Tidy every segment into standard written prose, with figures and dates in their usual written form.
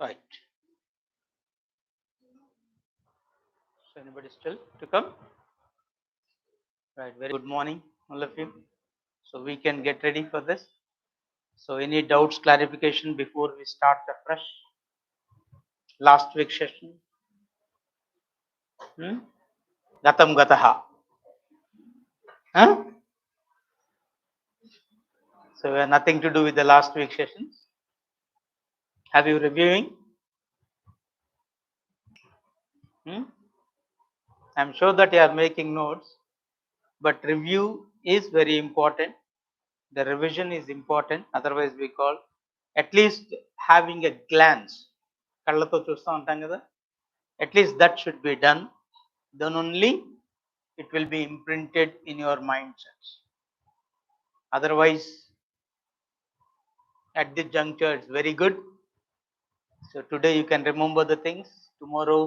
Right. So anybody still to come? Right. Very good morning, all of you. So we can get ready for this. So any doubts, clarification before we start the fresh last week session? Gatam gataha. Huh? So we have nothing to do with the last week sessions. Have you reviewing? I'm sure that you are making notes, but review is very important. The revision is important. Otherwise, we call at least having a glance. కళ్ళతో చూస్తూ ఉంటాం కదా, at least that should be done. Then only it will be imprinted in your mindsets. Otherwise, at this juncture, it's very good. So today you can remember the things. Tomorrow,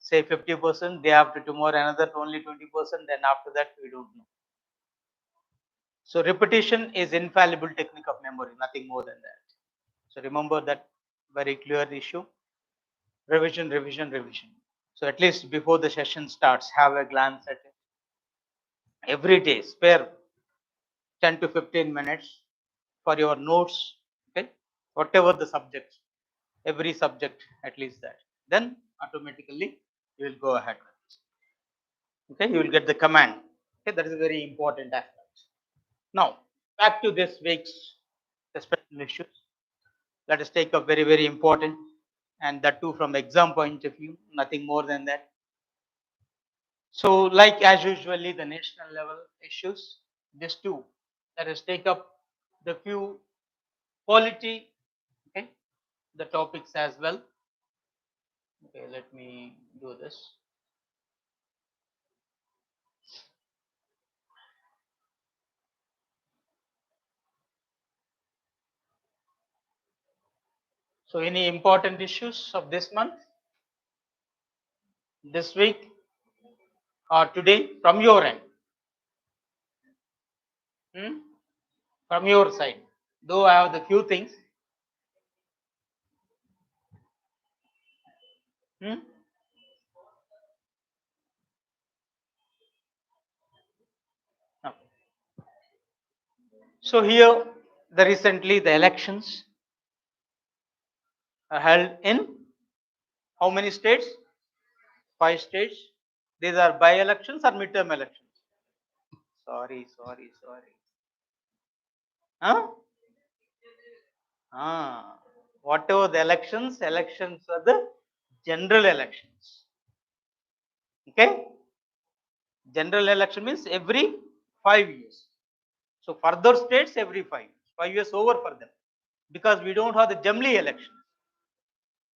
say 50%. Day after tomorrow, another only 20%. Then after that, we don't know. So repetition is infallible technique of memory, nothing more than that. So remember that very clear issue. Revision, revision, revision. So at least before the session starts, have a glance at it. Every day, spare 10 to 15 minutes for your notes. Okay, whatever the subject, every subject at least that. Then automatically you will go ahead with it. Okay, you will get the command. Okay, that is a very important aspect. Now back to this week's special issues. Let us take up very, very important, and that too from exam point of view, nothing more than that. So like as usually the national level issues, this too, let us take up the few polity, okay, the topics as well. Okay, let me do this. So any important issues of this month, this week, or today from your end? From your side, though I have the few things. No. So here, the recently the elections are held in how many states? 5 states. These are by-elections or midterm elections? Sorry. Huh? Whatever the elections are the general elections. Okay? General election means every 5 years. So further states every 5 years. 5 years over for them. Because we don't have the Jamli elections.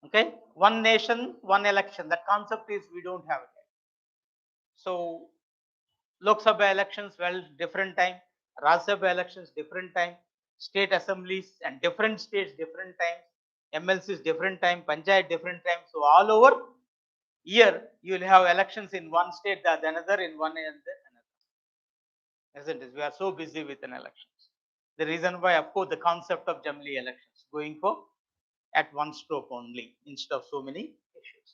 Okay? One nation, one election. That concept is we don't have it. So Lok Sabha elections, well, different time. Rajya Sabha elections, different time. State assemblies and different states, different time. MLCs, different time. Panchayat, different time. So all over year, you will have elections in one state, the another in one and the another. Isn't it? We are so busy with an elections. The reason why, of course, the concept of Jamli elections going for at one stroke only instead of so many issues.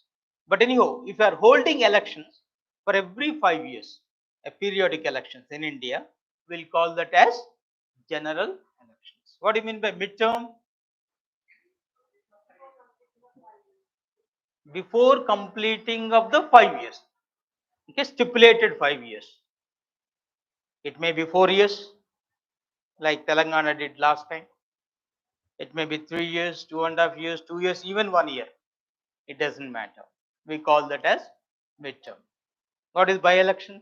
But anyhow, if you are holding elections for every 5 years, a periodic elections in India, we'll call that as general elections. What do you mean by midterm? Before completing of the 5 years. Okay, stipulated 5 years. It may be 4 years, like Telangana did last time. It may be 3 years, 2.5 years, 2 years, even 1 year. It doesn't matter. We call that as midterm. What is by-election?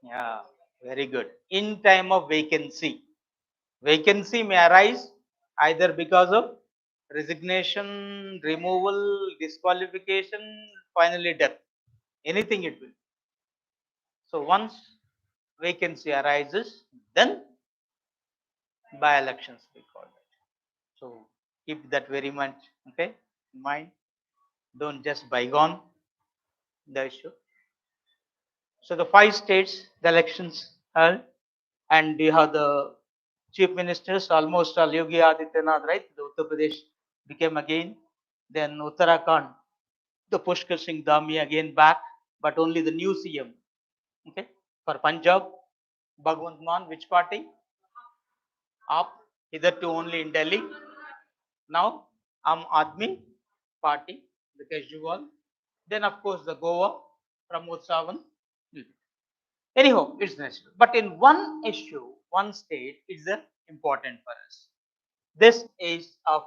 Yeah, very good. In time of vacancy. Vacancy may arise either because of resignation, removal, disqualification, finally death. Anything it will. So once vacancy arises, then by-elections we call it. So keep that very much, okay, in mind. Don't just bygone the issue. So the 5 states, the elections held, and you have the chief ministers, almost all Yogi Adityanath, right? The Uttar Pradesh became again. Then Uttarakhand, the Pushkar Singh Dhami again back, but only the new CM. Okay, for Punjab, Bhagwant Mann, which party? Up, hitherto only in Delhi. Now, Aam Aadmi Party, the Kejriwal. Then, of course, the Goa, Pramod Sawant. Anyhow, it's natural. But in one issue, one state is important for us. This is of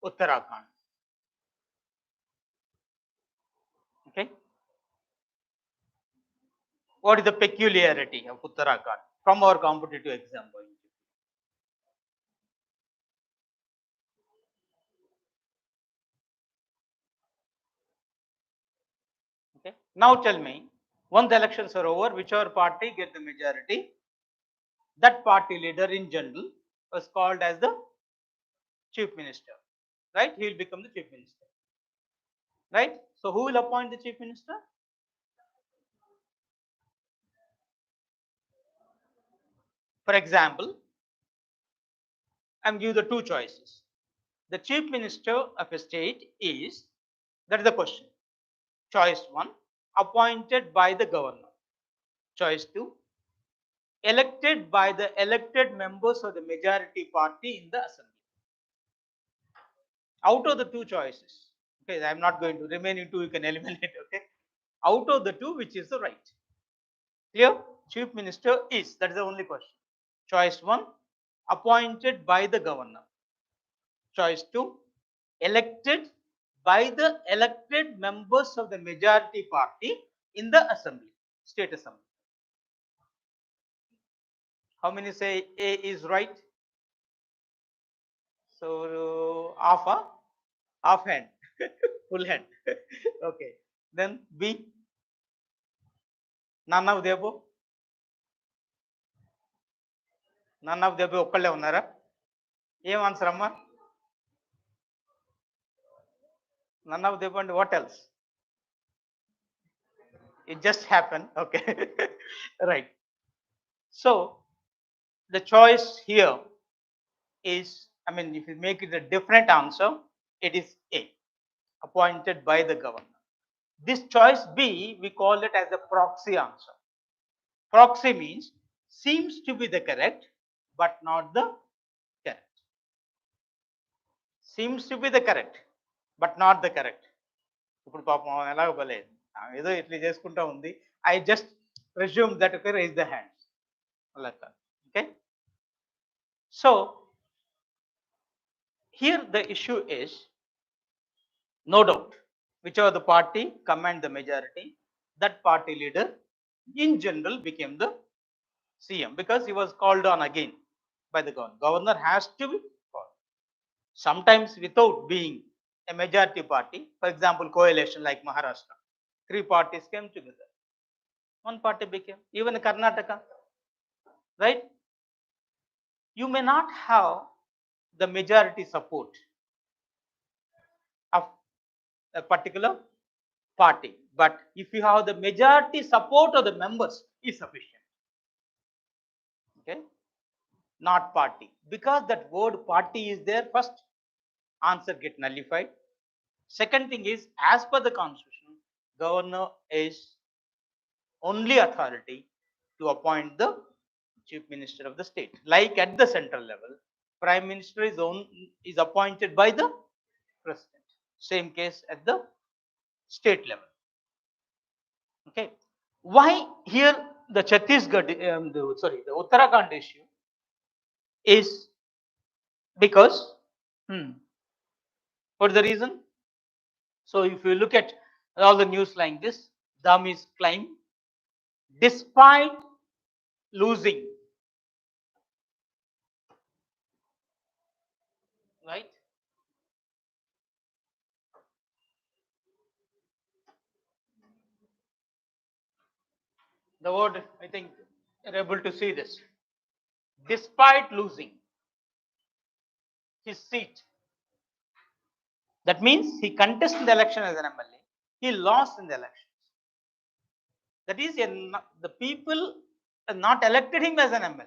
Uttarakhand. Okay. What is the peculiarity of Uttarakhand from our competitive exam point? Okay. Now tell me, once the elections are over, whichever party get the majority, that party leader in general was called as the chief minister. Right? He will become the chief minister. Right? So who will appoint the chief minister? For example, I'm giving the two choices. The chief minister of a state is, that is the question. Choice 1, appointed by the governor. Choice 2, elected by the elected members of the majority party in the assembly. Out of the two choices, okay, I am not going to, remaining two you can eliminate, okay. Out of the two, which is the right? Clear? Chief minister is, that is the only question. Choice 1, appointed by the governor. Choice 2, elected by the elected members of the majority party in the assembly, state assembly. How many say A is right? So half hand, full hand. Okay. Then B, none of the above. None of the above ఒక్కళ్ళే ఉన్నారా? ఏం answer అమ్మా? None of the above and what else? It just happened. Okay. Right. So the choice here is, I mean, if you make it a different answer, it is A, appointed by the governor. This choice B, we call it as a proxy answer. Proxy means seems to be the correct, but not the correct. Seems to be the correct, but not the correct. ఇప్పుడు పాపం ఎలాగ బలేదు, ఏదో ఇట్లా చేసుకుంటా ఉంది. I just presume that okay, raise the hands. Okay. So here the issue is, no doubt, whichever the party command the majority, that party leader in general became the CM because he was called on again by the governor. Governor has to be called. Sometimes without being a majority party, for example, coalition like Maharashtra, three parties came together. One party became, even Karnataka, right? You may not have the majority support of a particular party, but if you have the majority support of the members is sufficient. Okay, not party, because that word party is there, first answer get nullified. Second thing is, as per the constitution, governor is only authority to appoint the chief minister of the state. Like at the central level, prime minister is appointed by the president. Same case at the state level. Okay. Why here the Chhattisgarh, the Uttarakhand issue is because, what is the reason? So if you look at all the news like this, Dhami's claim, despite losing, right? The word, I think you're able to see this. Despite losing his seat, that means he contested the election as an MLA, he lost in the elections. That is, the people not elected him as an MLA,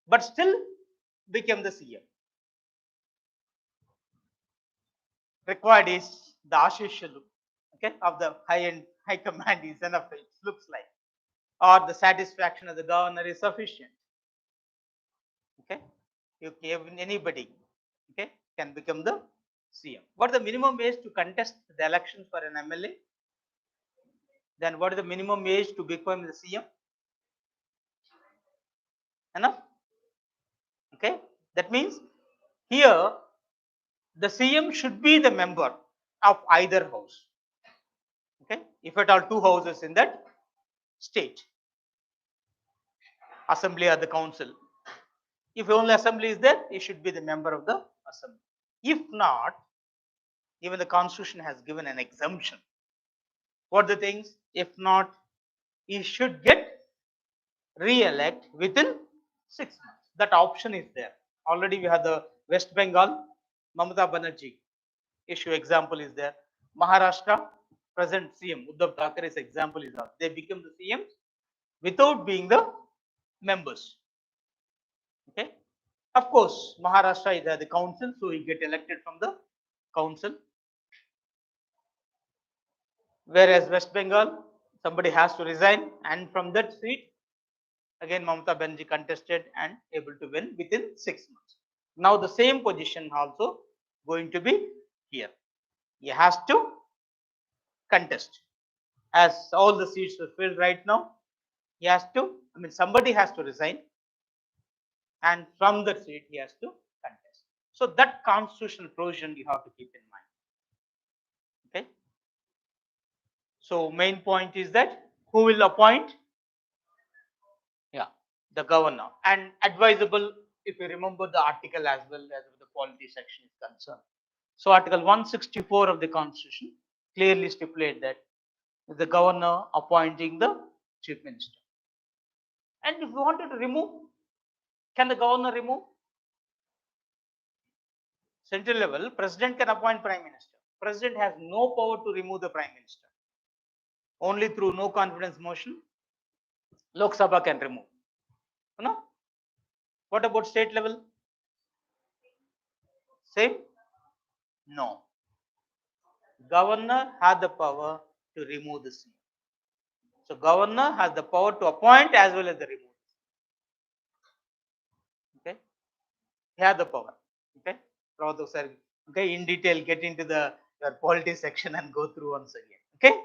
but still became the CM. required is the Ashishulu, okay, of the high command is enough, it looks like, or the satisfaction of the governor is sufficient. Okay, anybody, okay, can become the CM. What is the minimum age to contest the election for an MLA? Then what is the minimum age to become the CM? Enough? Okay, that means here the CM should be the member of either house. Okay, if at all two houses in that state, assembly or the council. If only assembly is there, he should be the member of the assembly. If not, even the constitution has given an exemption. What are the things? If not, he should get re-elect within 6 months. That option is there. Already we have the West Bengal, Mamata Banerjee issue example is there. Maharashtra, present CM, Uddhav Thackeray's example is there. They become the CMs without being the members. Okay. Of course, Maharashtra is the council, so he get elected from the council. Whereas West Bengal, somebody has to resign, and from that seat, again Mamata Banerjee contested and able to win within 6 months. Now the same position also going to be here. He has to contest. As all the seats are filled right now, he has to, somebody has to resign, and from that seat he has to contest. So that constitutional provision you have to keep in mind. Okay. So main point is that who will appoint? Yeah, the governor. And advisable, if you remember the article as well as the polity section is concerned. So Article 164 of the Constitution clearly stipulates that the governor appointing the chief minister. And if you wanted to remove, can the governor remove? Central level, president can appoint prime minister. President has no power to remove the prime minister. Only through no confidence motion, Lok Sabha can remove. No? What about state level? Same? No. Governor has the power to remove the CM. So governor has the power to appoint as well as the remove. Okay? He has the power. Okay? Okay, in detail, get into the your polity section and go through once again. Okay?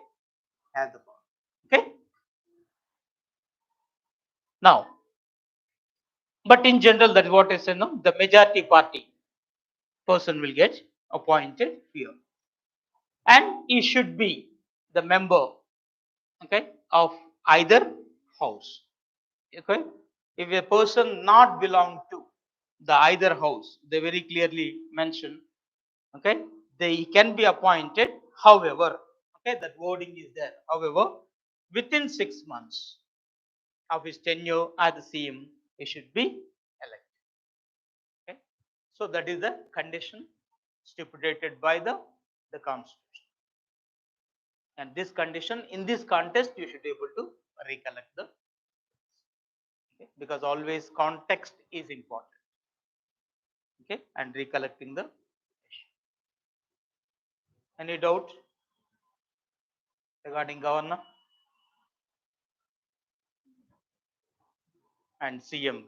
Has the power. Okay? Now, but in general, that is what is the majority party person will get appointed here, and he should be the member, okay, of either house. Okay, if a person not belong to the either house, they very clearly mention, okay, they can be appointed. However, okay, that wording is there. However, within 6 months of his tenure as the CM, he should be elected. Okay, so that is the condition stipulated by the Constitution. And this condition, in this contest, you should be able to recollect the, okay, because always context is important. Okay, and recollecting the issue. Any doubt regarding governor and CM?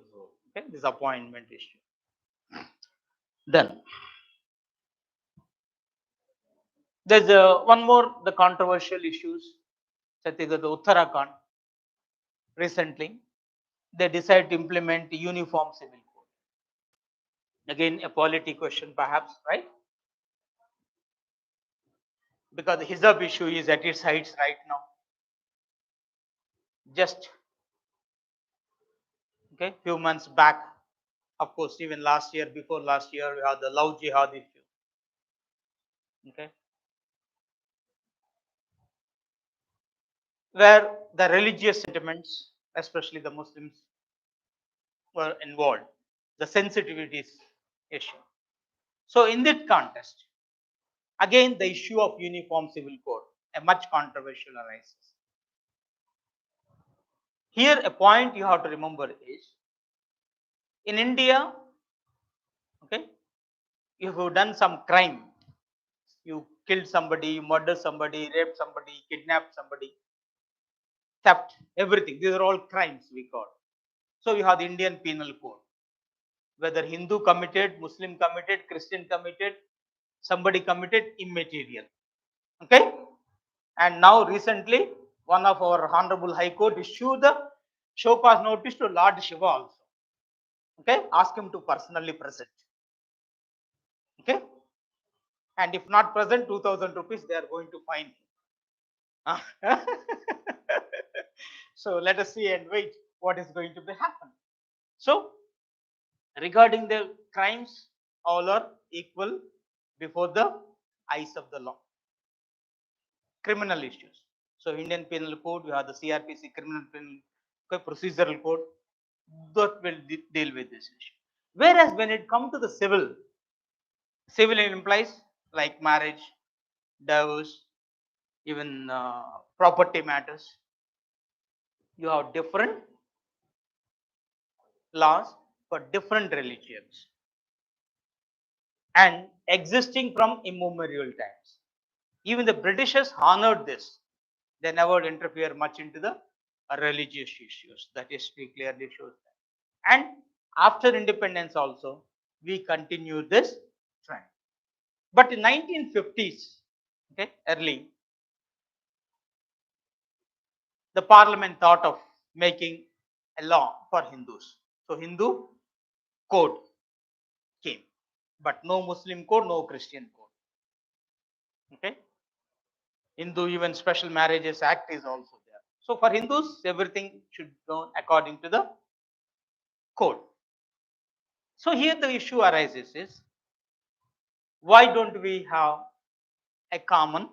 Okay, this appointment issue. Then there's one more, the controversial issues. Chhattisgarh, Uttarakhand, recently they decided to implement uniform civil code. Again, a polity question perhaps, right? Because the hijab issue is at its heights right now. Just okay, few months back, of course, even last year, before last year, we had the love jihad issue. Okay, where the religious sentiments, especially the Muslims, were involved, the sensitivities issue. So in that context, again the issue of uniform civil code, a much controversial arises. Here a point you have to remember is, in India, okay, if you've done some crime, You killed somebody, you murdered somebody, raped somebody, kidnapped somebody, theft, everything. These are all crimes we call. So you have the Indian Penal Code. Whether Hindu committed, Muslim committed, Christian committed, somebody committed, immaterial. Okay? And now recently, one of our Honorable High Court issued the show cause notice to Lord Shiva also. Okay? Ask him to personally present. Okay? And if not present, 2,000 rupees they are going to fine him. So let us see and wait what is going to be happen. So regarding the crimes, all are equal before the eyes of the law. Criminal issues. So Indian Penal Code, we have the CRPC Criminal Penal Procedural Code that will deal with this issue. Whereas when it comes to the civil implies like marriage, divorce, even property matters. You have different laws for different religions and existing from immemorial times. Even the Britishers honored this. They never interfere much into the religious issues. That history clearly shows that. And after independence also, we continue this trend. But in 1950s, okay, early, the parliament thought of making a law for Hindus. So Hindu code came, but no Muslim code, no Christian code. Okay. Hindu even special marriages act is also there. So for Hindus, everything should go according to the code. So here the issue arises is, why don't we have a common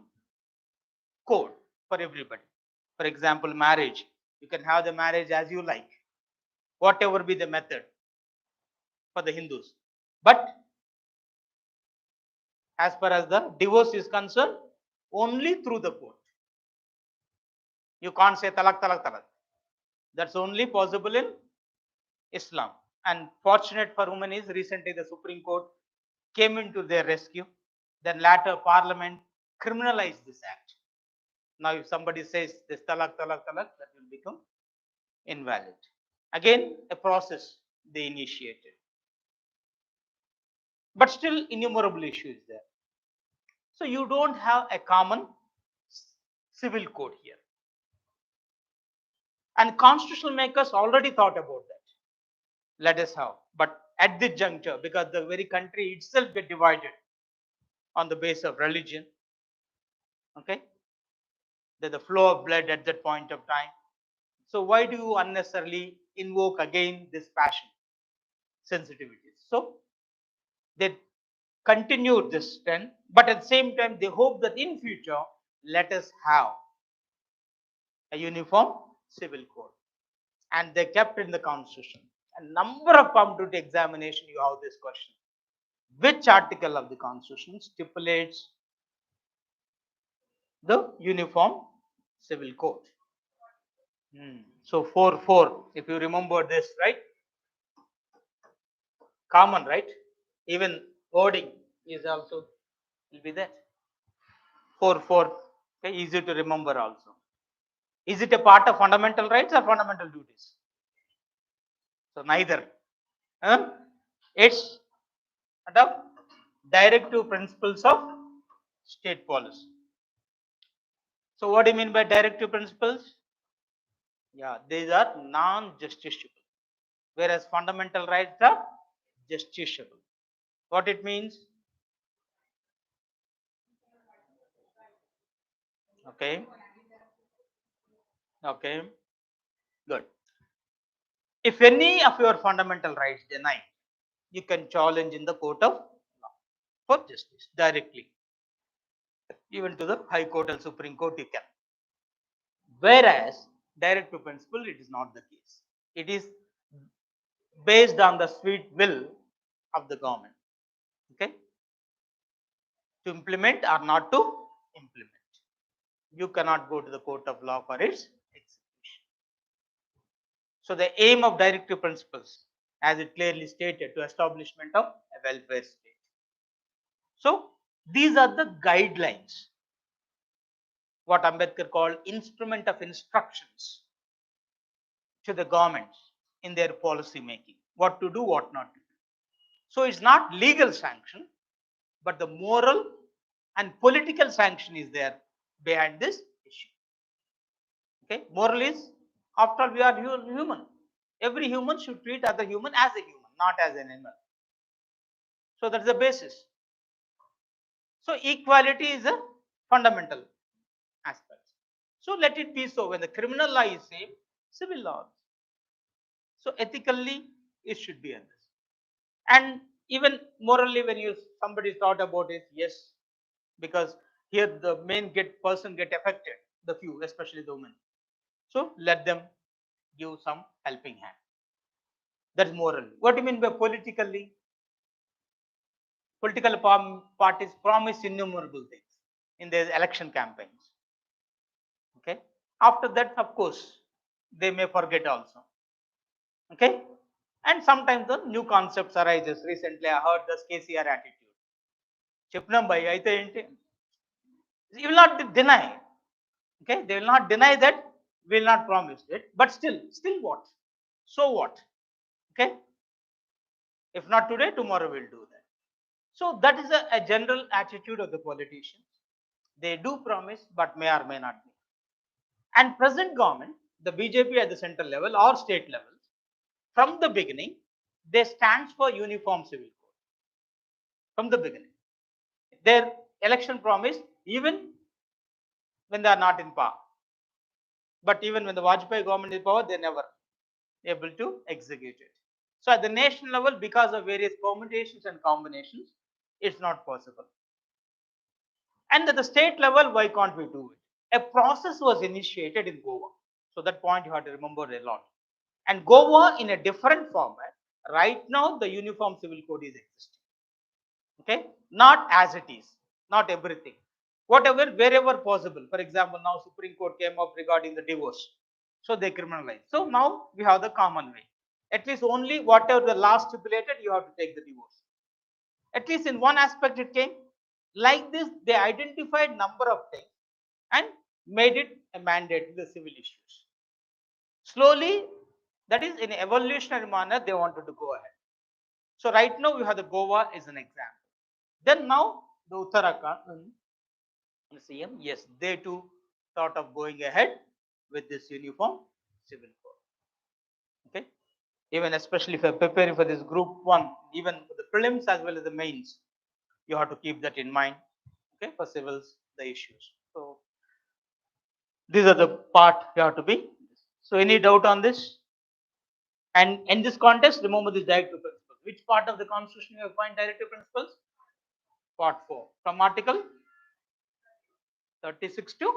code for everybody? For example, marriage. You can have the marriage as you like, whatever be the method for the Hindus. But as far as the divorce is concerned, only through the court. You can't say talak, talak, talak. That's only possible in Islam. And fortunate for women is recently the Supreme Court came into their rescue. Then later Parliament criminalized this act. Now if somebody says this talak, talak, talak, that will become invalid. Again, a process they initiated. But still innumerable issues there. So you don't have a common civil code here. And constitutional makers already thought about that. Let us have. But at this juncture, because the very country itself get divided on the basis of religion, okay, there's the flow of blood at that point of time. So why do you unnecessarily invoke again this passion, sensitivities? So they continued this trend, but at the same time they hope that in future let us have a uniform civil code, and they kept in the constitution. A number of competitive examination you have this question: which article of the constitution stipulates the uniform civil code? So 4:4, if you remember this, right? Common, right? Even wording is also will be that 4:4. Okay, easy to remember also. Is it a part of fundamental rights or fundamental duties? So neither. It's the directive principles of state policy. So what do you mean by directive principles? Yeah, these are non-justiciable, whereas fundamental rights are justiciable. What it means? Okay. Okay. Good. If any of your fundamental rights denied, you can challenge in the court of law for justice directly. Even to the High Court and Supreme Court you can. Whereas directive principle, it is not the case. It is based on the sweet will of the government. Okay. To implement or not to implement. You cannot go to the court of law for its execution. So the aim of directive principles, as it clearly stated, to establishment of a welfare state. So These are the guidelines, what Ambedkar called instrument of instructions to the governments in their policy making, what to do, what not to do. So it's not legal sanction, but the moral and political sanction is there behind this issue. Okay, moral is, after all, we are human. Every human should treat other human as a human, not as an animal. So that's the basis. So equality is a fundamental aspect. So let it be so. When the criminal law is same, civil law. So ethically, it should be others. And even morally, when somebody thought about it, yes, because here the main person get affected, the few, especially the women. So let them give some helping hand. That's moral. What do you mean by politically? Political parties promise innumerable things in their election campaigns. Okay. After that, of course, they may forget also. Okay. And sometimes the new concepts arises. Recently, I heard the KCR attitude. Chipnam bhai, aithe enti? You will not deny. Okay. They will not deny that. We will not promise it. But still what? So what? Okay. If not today, tomorrow we'll do that. So that is a general attitude of the politicians. They do promise, but may or may not be. And present government, the BJP at the central level or state levels, from the beginning, they stand for uniform civil code. From the beginning, their election promise, even when they are not in power. But even when the Vajpayee government is in power, they never able to execute it. So at the national level, because of various permutations and combinations, it's not possible. And at the state level, why can't we do it? A process was initiated in Goa. So that point you have to remember a lot. And Goa in a different format. Right now, the uniform civil code is existing. Okay, not as it is, not everything. Whatever, wherever possible. For example, now Supreme Court came up regarding the divorce. So they criminalize. So now we have the common way. At least only whatever the law stipulated, you have to take the divorce. At least in one aspect it came. Like this, they identified number of things and made it a mandate in the civil issues. Slowly, that is in an evolutionary manner, they wanted to go ahead. So right now we have the Goa as an example. Then now the Uttarakhand CM, yes, they too thought of going ahead with this uniform civil code. Okay, even especially if you're preparing for this group 1, even for the prelims as well as the mains, you have to keep that in mind. Okay, for civils, the issues. So these are the part you have to be. So any doubt on this? And in this context, remember this directive principle. Which part of the constitution you find directive principles? Part 4, from article 36 to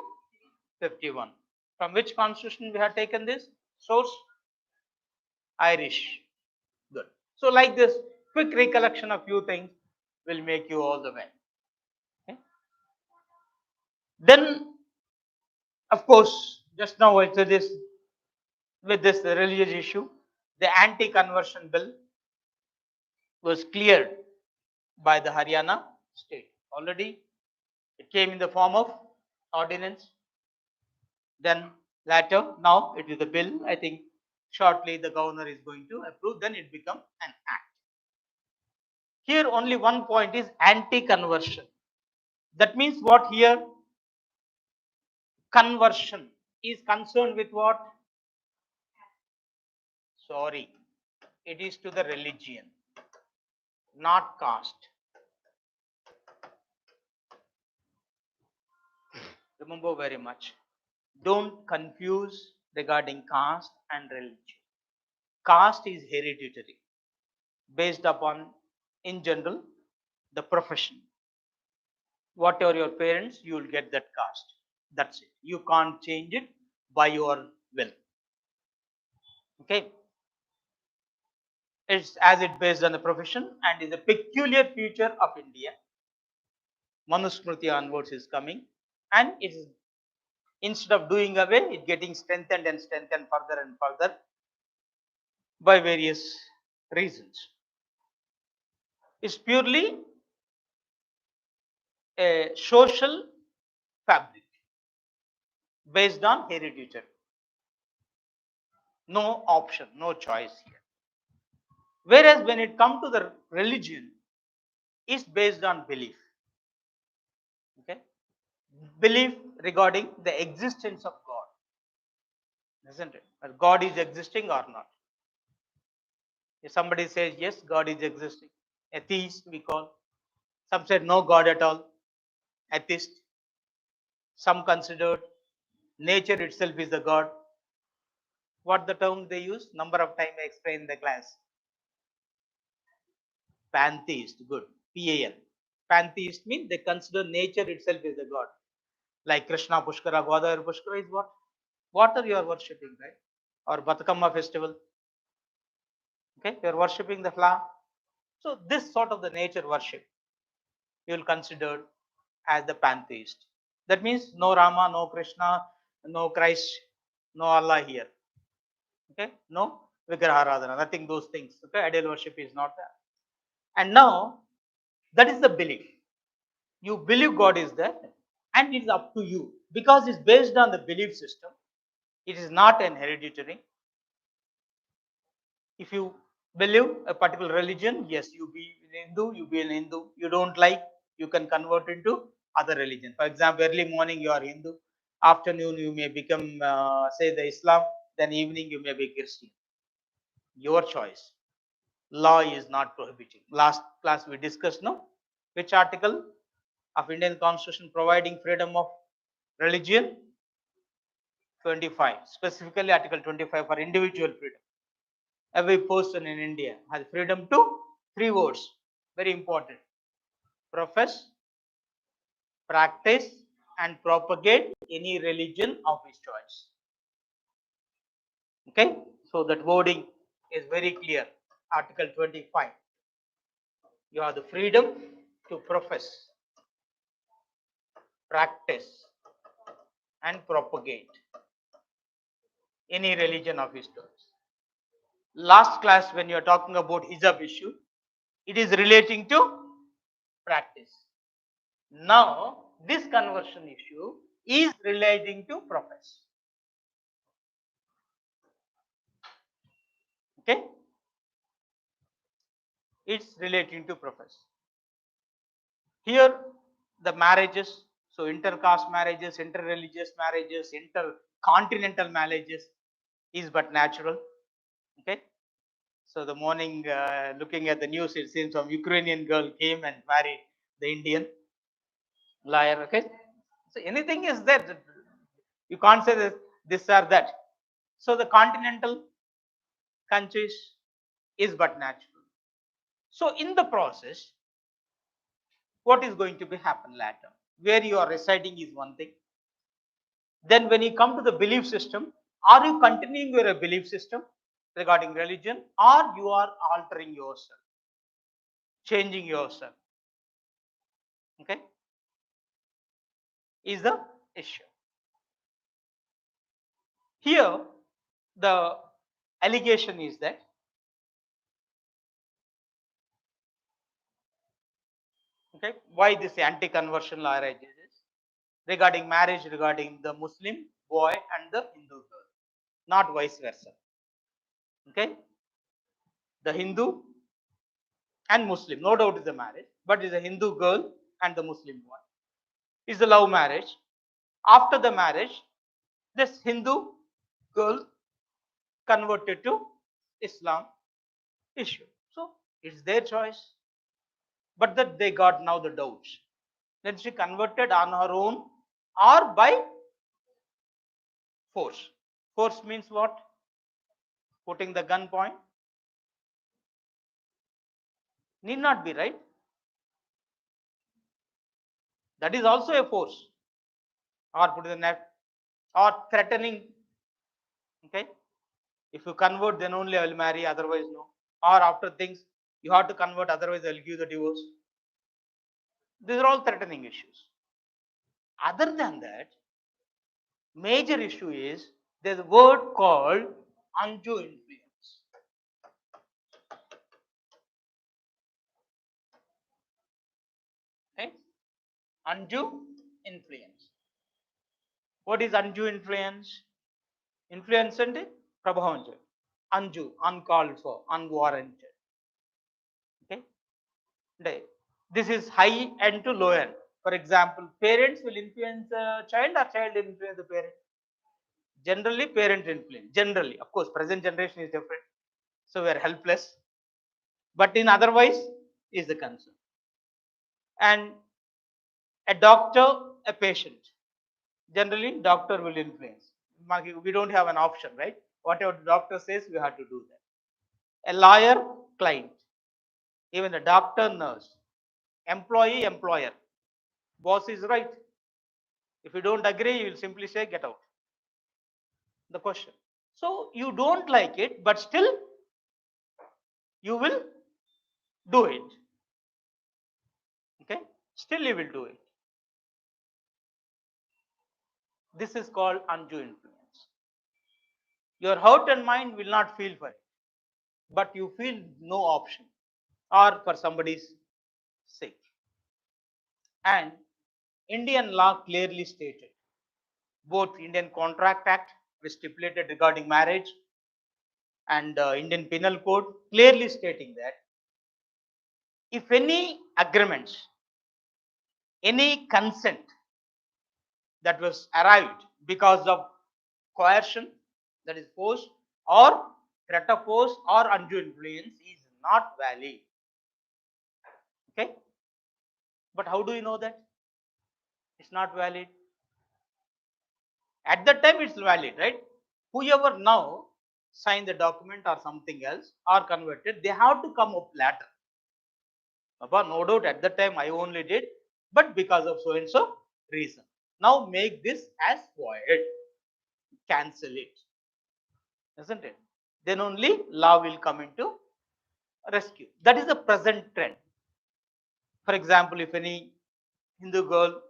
51. From which constitution we have taken this? Source? Irish. Good. So like this, quick recollection of few things will make you all the way. Okay. Then, of course, just now I said this, with this religious issue, the anti-conversion bill was cleared by the Haryana state. Already it came in the form of ordinance. Then later, now it is a bill. I think shortly the governor is going to approve, then it becomes an act. Here only one point is anti-conversion. That means what here? Conversion is concerned with what? Sorry, it is to the religion, not caste. Remember very much. Don't confuse regarding caste and religion. Caste is hereditary, based upon, in general, the profession. Whatever your parents, you will get that caste. That's it. You can't change it by your will. Okay. It's as it based on the profession and is a peculiar feature of India. Manusmriti onwards is coming, and it is, instead of doing away, it getting strengthened and strengthened further and further by various reasons. It's purely a social fabric based on hereditary. No option, no choice here. Whereas when it comes to the religion, it's based on belief. Okay, belief regarding the existence of God, isn't it? Or God is existing or not. If somebody says yes, God is existing, atheist we call. Some said no God at all, atheist. Some considered nature itself is the God. What the term they use? Number of time I explained in the class. Pantheist, good. PAN. Pantheist means they consider nature itself is a God. Like Krishna Pushkara, Godavari Pushkara is what? Water you are worshipping, right? Or Batakama festival. Okay, you are worshipping the flower. So this sort of the nature worship you will consider as the pantheist. That means no Rama, no Krishna, no Christ, no Allah here. Okay, no Vigraharadhana, nothing those things. Okay, ideal worship is not there. And now that is the belief. You believe God is there, and it is up to you because it's based on the belief system. It is not an hereditary. If you believe a particular religion, yes, you be an Hindu, you be an Hindu. You don't like, you can convert into other religion. For example, early morning you are Hindu, afternoon you may become, say, the Islam, then evening you may be Christian. Your choice. Law is not prohibiting. Last class we discussed, no? Which article of Indian Constitution providing freedom of religion? 25. Specifically, Article 25 for individual freedom. Every person in India has freedom to three words, very important: profess, practice, and propagate any religion of his choice. Okay, so that wording is very clear. Article 25. You have the freedom to profess, practice, and propagate any religion of his choice. Last class, when you are talking about hijab issue, it is relating to practice. Now, this conversion issue is relating to profess. Okay? It's relating to profess. Here, the marriages, so intercaste marriages, interreligious marriages, intercontinental marriages is but natural. Okay? So, the morning looking at the news, it seems some Ukrainian girl came and married the Indian lawyer. Okay? So, anything is there. You can't say this or that. So, the continental countries is but natural. So in the process, what is going to be happen later? Where you are residing is one thing. Then when you come to the belief system, are you continuing your belief system regarding religion, or you are altering yourself, changing yourself? Okay, is the issue. Here, the allegation is that okay, why this anti-conversion law arises regarding marriage, regarding the Muslim boy and the Hindu girl, not vice versa. Okay, the Hindu and Muslim, no doubt is a marriage, but is a Hindu girl and the Muslim boy. Is a love marriage. After the marriage, this Hindu girl converted to Islam issue. So it's their choice. But that they got now the doubts. Then she converted on her own or by force. Force means what? Putting the gun point. Need not be, right? That is also a force. Or put the net or threatening. Okay. If you convert, then only I will marry, otherwise no. Or after things, you have to convert, otherwise I will give the divorce. These are all threatening issues. Other than that, major issue is there's a word called undue influence. Okay? Undue influence. What is undue influence? Influence and prabhavam. Undue, uncalled for, unwarranted. Okay. This is high end to low end. For example, parents will influence a child or child will influence the parent. Generally, parent influence. Generally, of course, present generation is different. So we are helpless. But in otherwise is the concern. And a doctor, a patient. Generally, doctor will influence. We don't have an option, right? Whatever the doctor says, we have to do that. A lawyer, client. Even a doctor, nurse. Employee, employer. Boss is right. If you don't agree, you will simply say, get out. The question. So you don't like it, but still you will do it. Okay? Still you will do it. This is called undue influence. Your heart and mind will not feel for it, but you feel no option or for somebody's sake. And Indian law clearly stated, both Indian Contract Act, which stipulated regarding marriage, and Indian Penal Code, clearly stating that if any agreements, any consent that was arrived because of coercion, that is force, or threat of force or undue influence, is not valid. Okay? But how do you know that it's not valid? At that time it's valid, right? Whoever now signed the document or something else or converted, they have to come up later. Papa, no doubt at that time I only did, but because of so and so reason. Now make this as void. Cancel it. Isn't it? Then only law will come into rescue. That is the present trend. For example, if any Hindu girl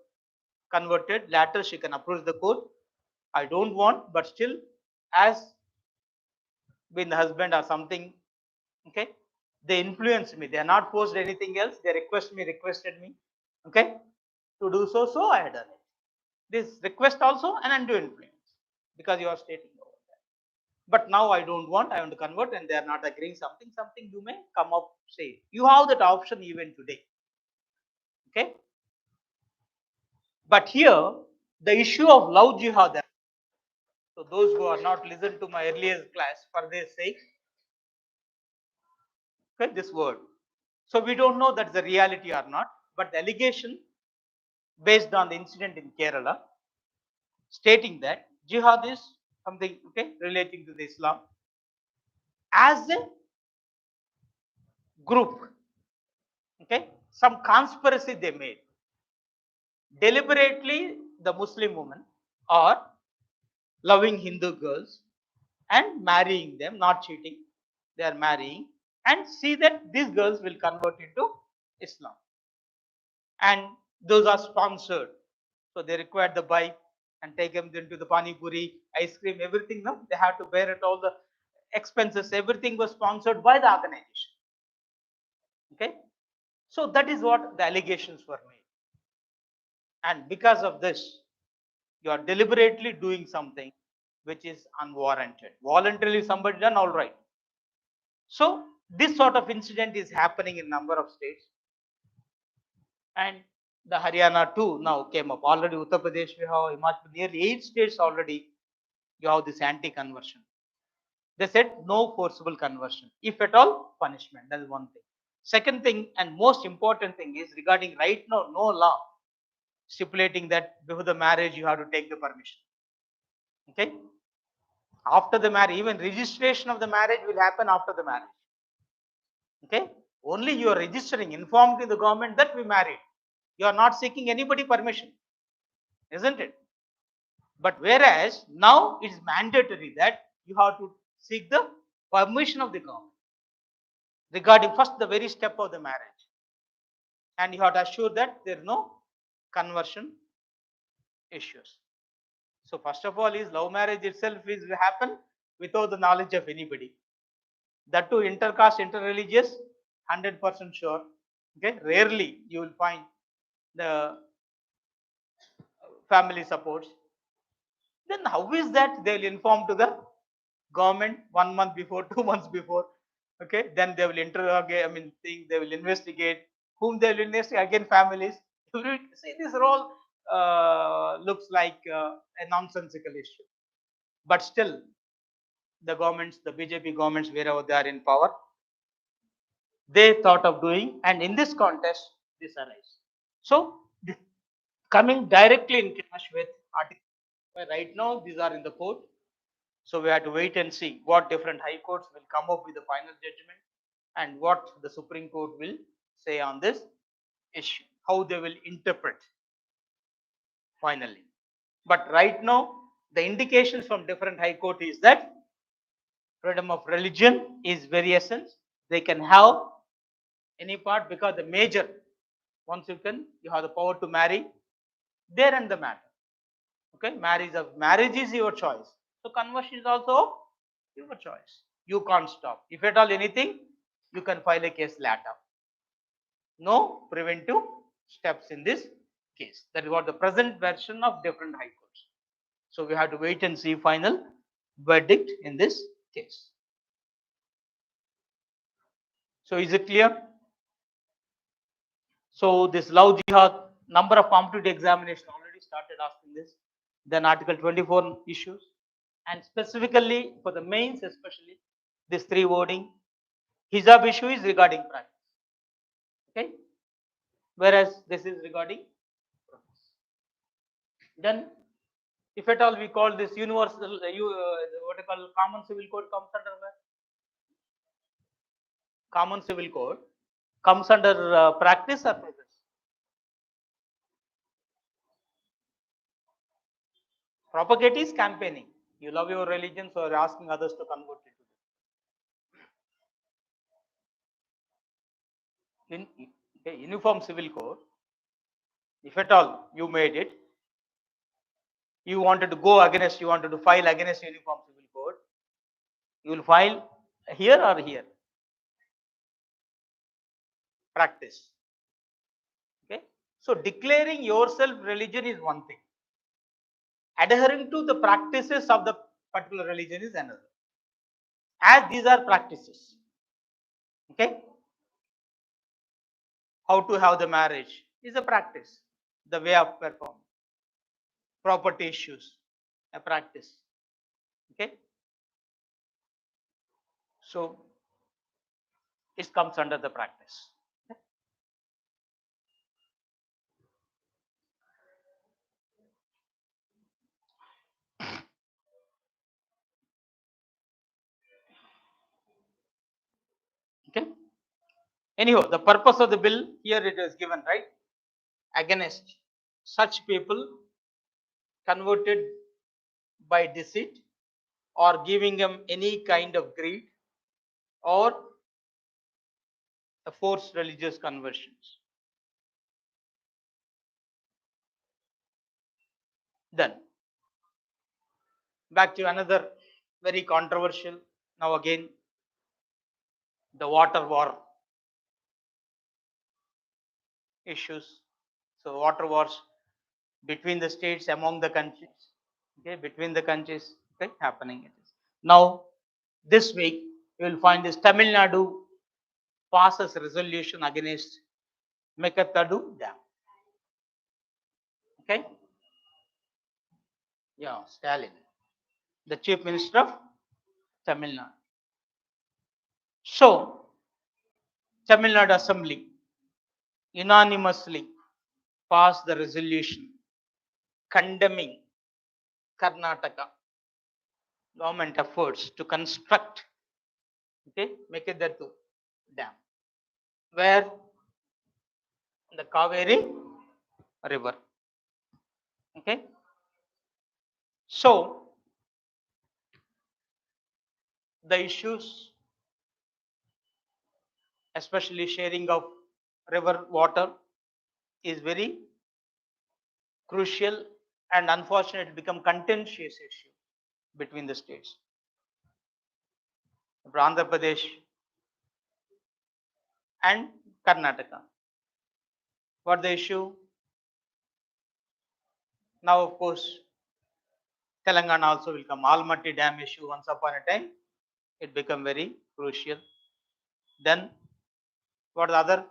converted, later she can approach the court. I don't want, but still, as being the husband or something, okay, they influenced me. They are not forced anything else. They requested me, okay, to do so. So I had done it. This request also an undue influence because you are stating over that. But now I don't want. I want to convert, and they are not agreeing something. Something you may come up say. You have that option even today. Okay. But here, the issue of love jihad. So those who are not listened to my earlier class, for their sake, okay, this word. So we don't know that's the reality or not, but the allegation based on the incident in Kerala, stating that jihad is something, okay, relating to the Islam as a group, okay, some conspiracy they made. Deliberately, the Muslim women are loving Hindu girls and marrying them, not cheating. They are marrying and see that these girls will convert into Islam. And those are sponsored. So they require the bike and take them into the pani puri, ice cream, everything. No, they have to bear it, all the expenses. Everything was sponsored by the organization. Okay, so that is what the allegations were made. And because of this, you are deliberately doing something which is unwarranted. Voluntarily somebody done, all right. So this sort of incident is happening in number of states. And the Haryana too now came up. Already Uttar Pradesh, we have Himachal, nearly 8 states already you have this anti-conversion. They said no forcible conversion. If at all, punishment. That is one thing. Second thing and most important thing is regarding right now, no law stipulating that before the marriage you have to take the permission. Okay? After the marriage, even registration of the marriage will happen after the marriage. Okay? Only you are registering, informed in the government that we married. You are not seeking anybody permission. Isn't it? But whereas now it is mandatory that you have to seek the permission of the government regarding first the very step of the marriage. And you have to assure that there is no conversion issues. So first of all is love marriage itself is happen without the knowledge of anybody. That too intercaste, interreligious, 100% sure. Okay, rarely you will find the family supports, then how is that they will inform to the government 1 month before, 2 months before? Okay, then they will interrogate, they will investigate. Whom they will investigate? Again, families. See, this role looks like a nonsensical issue. But still, the governments, the BJP governments, wherever they are in power, they thought of doing, and in this contest, this arises. So, coming directly in clash with article. Right now, these are in the court. So we have to wait and see what different high courts will come up with the final judgment and what the Supreme Court will say on this issue, how they will interpret finally. But right now, the indications from different high court is that freedom of religion is very essence. They can have any part because the major, once you have the power to marry, there and the matter. Okay, marriage is your choice. So conversion is also your choice. You can't stop. If at all anything, you can file a case later. No preventive steps in this case. That is what the present version of different high courts. So we have to wait and see final verdict in this case. So is it clear? So this love jihad, number of competitive examination already started asking this. Then Article 24 issues, and specifically for the mains, especially this 3 wording, hijab issue is regarding practice. Okay, whereas this is regarding practice. Then, if at all we call this universal, what you call common civil code comes under where? Common civil code comes under practice or process? Propagate is campaigning. You love your religion, so you're asking others to convert it. In uniform civil code, if at all you made it, you wanted to file against uniform civil code, you will file here or here? Practice. Okay. So declaring yourself religion is one thing. Adhering to the practices of the particular religion is another. As these are practices. Okay. How to have the marriage is a practice. The way of performing. Property issues, a practice. Okay. So it comes under the practice. Okay. Anyhow, the purpose of the bill here it is given, right? Against such people converted by deceit or giving them any kind of greed or forced religious conversions. Then back to another very controversial, now again, the water war issues. So water wars between the states, among the countries, okay, between the countries, okay, happening. Now this week you will find this Tamil Nadu passes resolution against Mekattadu Dam. Okay. Yeah, Stalin, the Chief Minister of Tamil Nadu. So, Tamil Nadu Assembly unanimously passed the resolution condemning Karnataka government efforts to construct, okay, Mekattadu Dam, where the Kaveri River. Okay. So, the issues, especially sharing of river water, is very crucial and unfortunately become contentious issue between the states. Andhra Pradesh and Karnataka. What the issue? Now, of course, Telangana also will come. Almaty Dam issue once upon a time, it become very crucial. Then, what the other?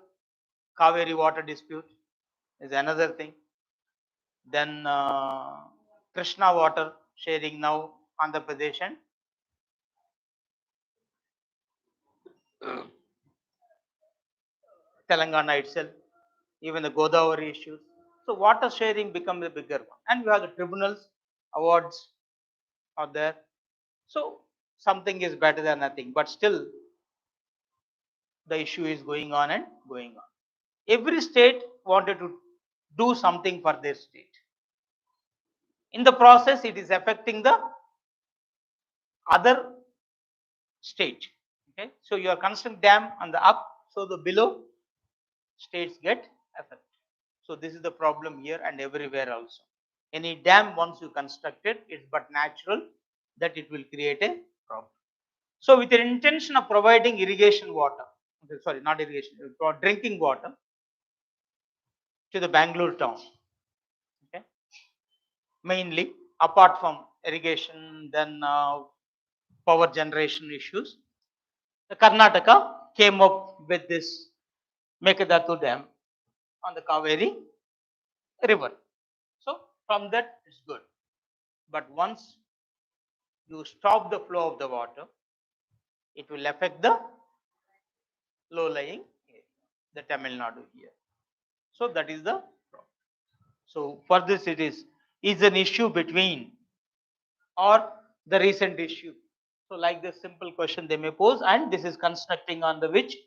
Kaveri water dispute is another thing. Then, Krishna water sharing now, Andhra Pradesh and Telangana itself, even the Godavari issues. So water sharing becomes a bigger one. And we have the tribunals, awards are there. So something is better than nothing, but still the issue is going on and going on. Every state wanted to do something for their state. In the process, it is affecting the other state. Okay, so you are constructing dam on the up, so the below states get affected. So this is the problem here and everywhere also. Any dam once you construct it, it's but natural that it will create a problem. So with the intention of providing irrigation water, sorry, not irrigation, for drinking water to the Bangalore town, okay, mainly apart from irrigation, then power generation issues, the Karnataka came up with this Mekadatu Dam on the Kaveri river. So from that it's good. But once you stop the flow of the water, it will affect the low-lying area, the Tamil Nadu here. So that is the problem. So for this it is an issue between or the recent issue. So like this simple question they may pose, and this is constructing on the which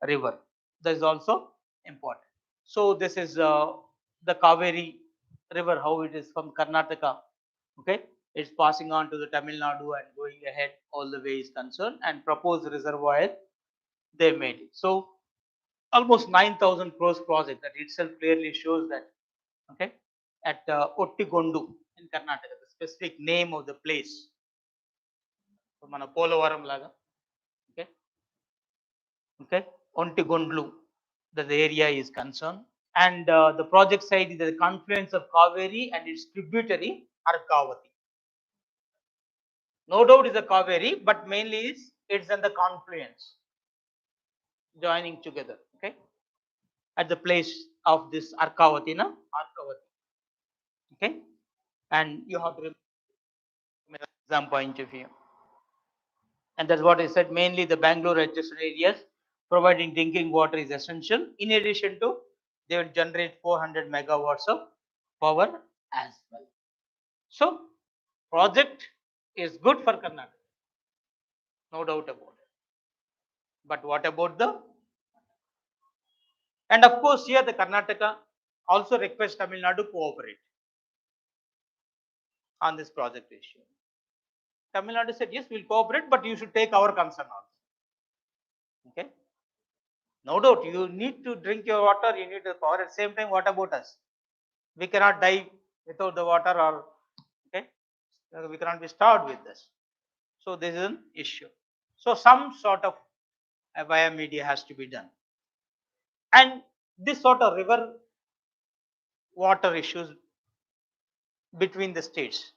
river. That is also important. So this is the Kaveri river, how it is from Karnataka. Okay, it's passing on to the Tamil Nadu and going ahead all the way is concerned, and proposed reservoir they made it. So almost 9,000 crores project that itself clearly shows that. Okay, at Ottigondu in Karnataka, the specific name of the place. So mana Polavaram laga. Okay, okay, Ontigondlu, that the area is concerned, and the project site is the confluence of Kaveri and its tributary Arkavati. No doubt is a Kaveri, but mainly is it's in the confluence, joining together. Okay, at the place of this Arkavati, na Arkavati. Okay, and you have to remember exam point of view, and that's what I said. Mainly the Bangalore adjacent areas providing drinking water is essential. In addition to, they will generate 400 megawatts of power as well. So project is good for Karnataka, no doubt about it. But what about the, and of course here the Karnataka also requests Tamil Nadu to cooperate on this project issue. Tamil Nadu said yes, we'll cooperate, but you should take our concern also. Okay, no doubt you need to drink your water, you need the power. At the same time, what about us? We cannot die without the water, or okay, we cannot be starved with this. So this is an issue. So some sort of via media has to be done, and this sort of river water issues between the states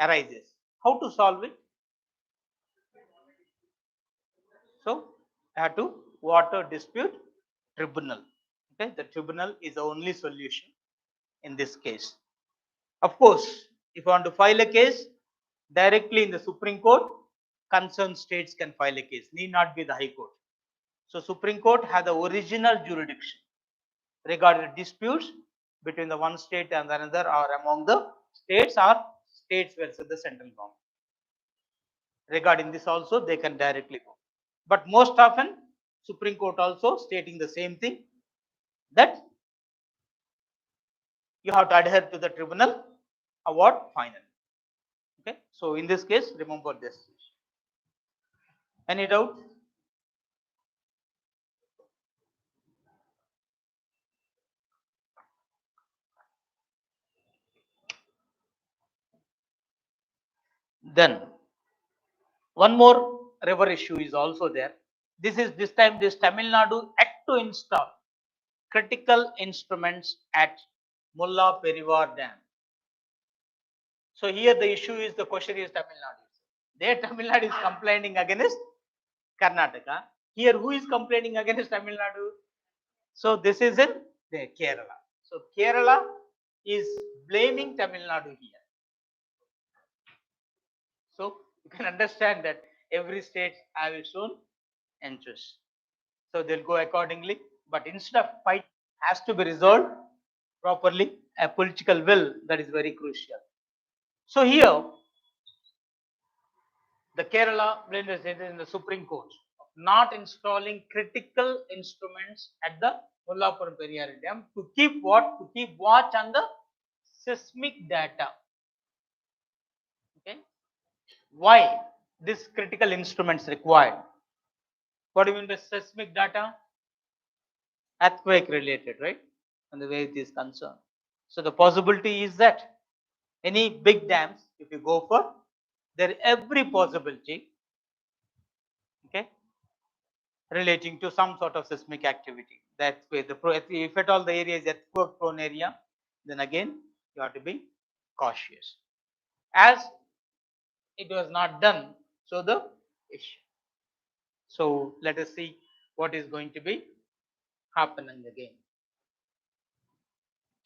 arises. How to solve it? So I have to water dispute tribunal. Okay, the tribunal is the only solution in this case. Of course, if you want to file a case directly in the Supreme Court, concerned states can file a case, need not be the High Court. So Supreme Court has the original jurisdiction regarding disputes between the one state and another, or among the states, or states versus the central government. Regarding this also, they can directly go. But most often, Supreme Court also stating the same thing, that you have to adhere to the tribunal award finally. Okay, so in this case, remember this. Any doubt? Then one more river issue is also there. This time this Tamil Nadu act to install critical instruments at Mulla Perivar Dam. So here the issue is, the question is Tamil Nadu. There Tamil Nadu is complaining against Karnataka. Here who is complaining against Tamil Nadu? So this is in the Kerala. So Kerala is blaming Tamil Nadu here. So you can understand that every state have its own interest. So they'll go accordingly. But instead of fight has to be resolved properly, a political will, that is very crucial. So here the Kerala blamed in the Supreme Court of not installing critical instruments at the Mullapuram Periyar Dam to keep what? To keep watch on the seismic data. Okay. Why this critical instruments required? What do you mean by seismic data? Earthquake related, right? And the way it is concerned. So the possibility is that any big dams, if you go for, there every possibility, okay, relating to some sort of seismic activity. That way, if at all the area is earthquake prone area, then again you have to be cautious. As it was not done, so the issue. So let us see what is going to be happening again.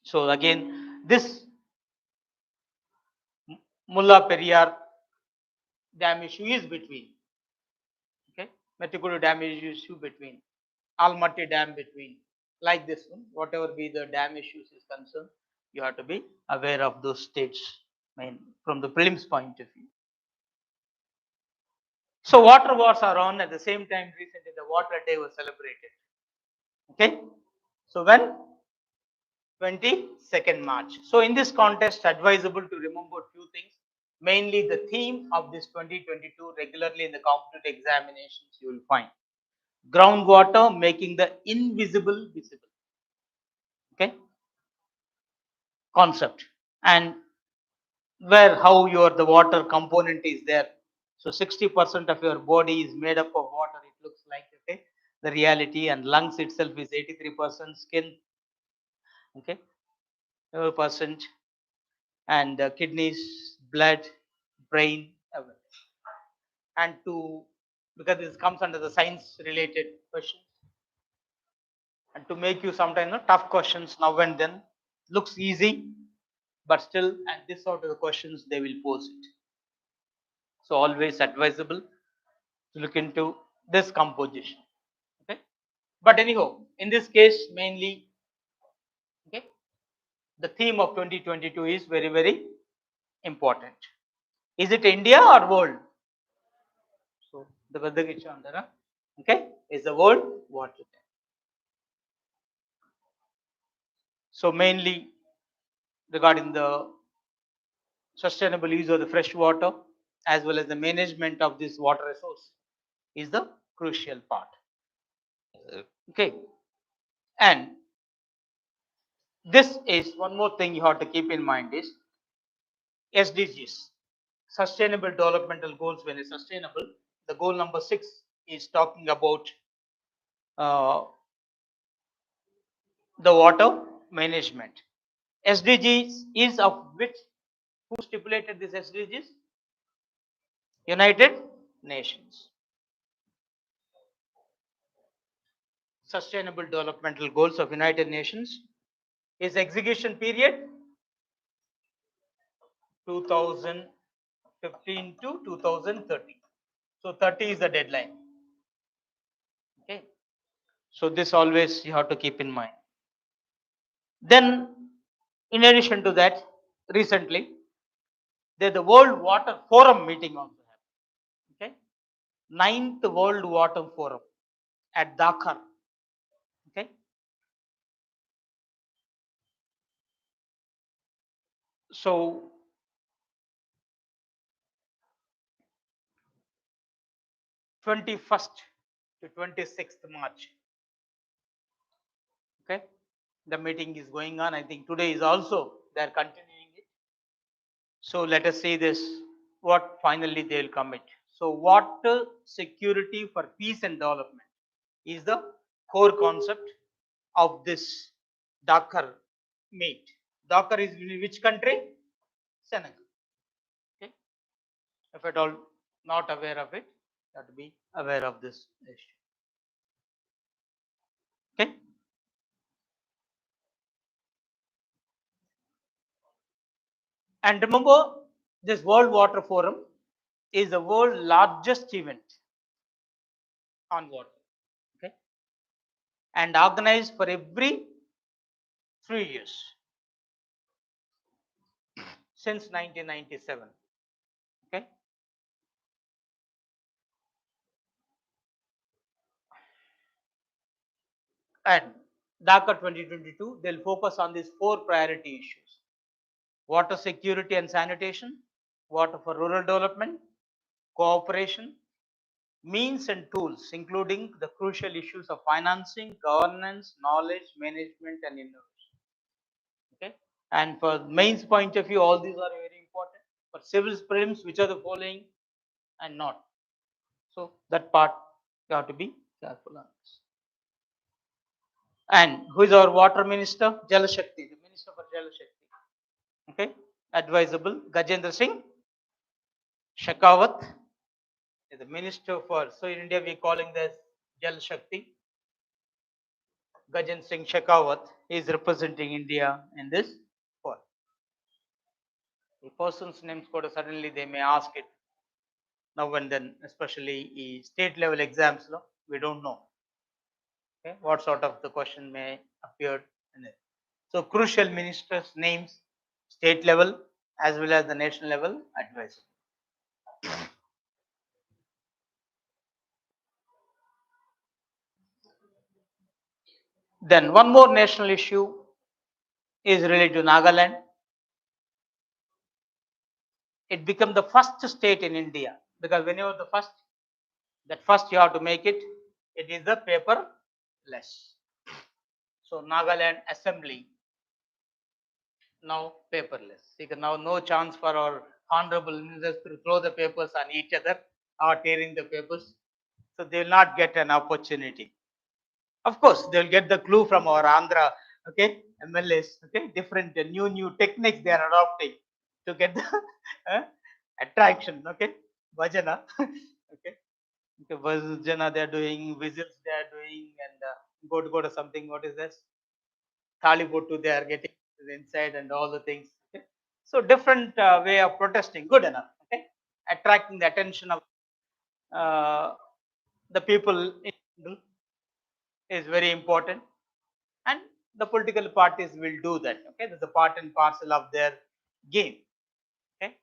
So again, this Mulla Periyar dam issue is between, okay, Metukuru dam issue between, Almaty dam between, like this one, whatever be the dam issues is concerned, you have to be aware of those states, I mean, from the prelims point of view. So water wars are on at the same time. Recently, the Water Day was celebrated. Okay, so when 22nd March. So in this context, advisable to remember few things. Mainly the theme of this 2022 regularly in the competitive examinations you will find. Groundwater making the invisible visible. Okay, concept, and where how your the water component is there. So 60% of your body is made up of water. It looks like, okay, the reality, and lungs itself is 83%, skin, okay, 12%, and kidneys, blood, brain, everything. And to, because this comes under the science related questions, and to make you sometimes tough questions now and then, looks easy, but still at this sort of the questions they will pose it. So always advisable to look into this composition. Okay, but anyhow, in this case mainly, okay, the theme of 2022 is very, very important. Is it India or world? So the Badagichandara, okay, is the world water. So mainly regarding the sustainable use of the fresh water as well as the management of this water resource is the crucial part. Okay, and this is one more thing you have to keep in mind is SDGs, Sustainable Developmental Goals. When it's sustainable, the goal number 6 is talking about the water management. SDGs is of which, who stipulated this SDGs? United Nations. Sustainable Developmental Goals of United Nations. Is execution period 2015 to 2030. So 30 is the deadline. Okay. So this always you have to keep in mind. Then, in addition to that, recently the World Water Forum meeting also happened. Okay, 9th World Water Forum at Dhaka. Okay, so 21st to 26th March. Okay, the meeting is going on. I think today is also they are continuing it. So let us see this, what finally they will commit. So water security for peace and development is the core concept of this Dakar meet. Dakar is in which country? Senegal. If at all not aware of it, you have to be aware of this issue. Okay. And remember, this World Water Forum is the world's largest event on water. Okay. And organized for every 3 years since 1997. Okay. And Dhaka 2022, they'll focus on these 4 priority issues: water security and sanitation, water for rural development, cooperation, means and tools, including the crucial issues of financing, governance, knowledge, management, and innovation. Okay. And for mains point of view, all these are very important. For civil prelims, which are the following and not. So that part you have to be careful on this. And who is our water minister? Jal Shakti, the minister for Jal Shakti. Okay. Advisable Gajendra Singh Shekhawat is the minister for. So in India we calling this Jal Shakti. Gajendra Singh Shekhawat is representing India in this forum. The person's names code suddenly they may ask it now and then, especially state level exams. No, we don't know. Okay, what sort of the question may appear in it. So crucial ministers' names, state level as well as the national level advice. Then one more national issue is related to Nagaland. It became the first state in India because whenever the first, that first you have to make it, it is the paperless. So Nagaland Assembly now paperless. Because now no chance for our honorable ministers to throw the papers on each other or tearing the papers. So they will not get an opportunity. Of course, they will get the clue from our Andhra, okay, MLAs, okay, different new techniques they are adopting to get the attraction, okay, bhajana, okay, bhajana they are doing, whistles they are doing, and go to something. What is this? Thali Bottu they are getting inside and all the things. Okay? So different way of protesting, good enough. Okay, attracting the attention of uh, the people is very important, and the political parties will do that. Okay, that's a part and parcel of their game. Okay,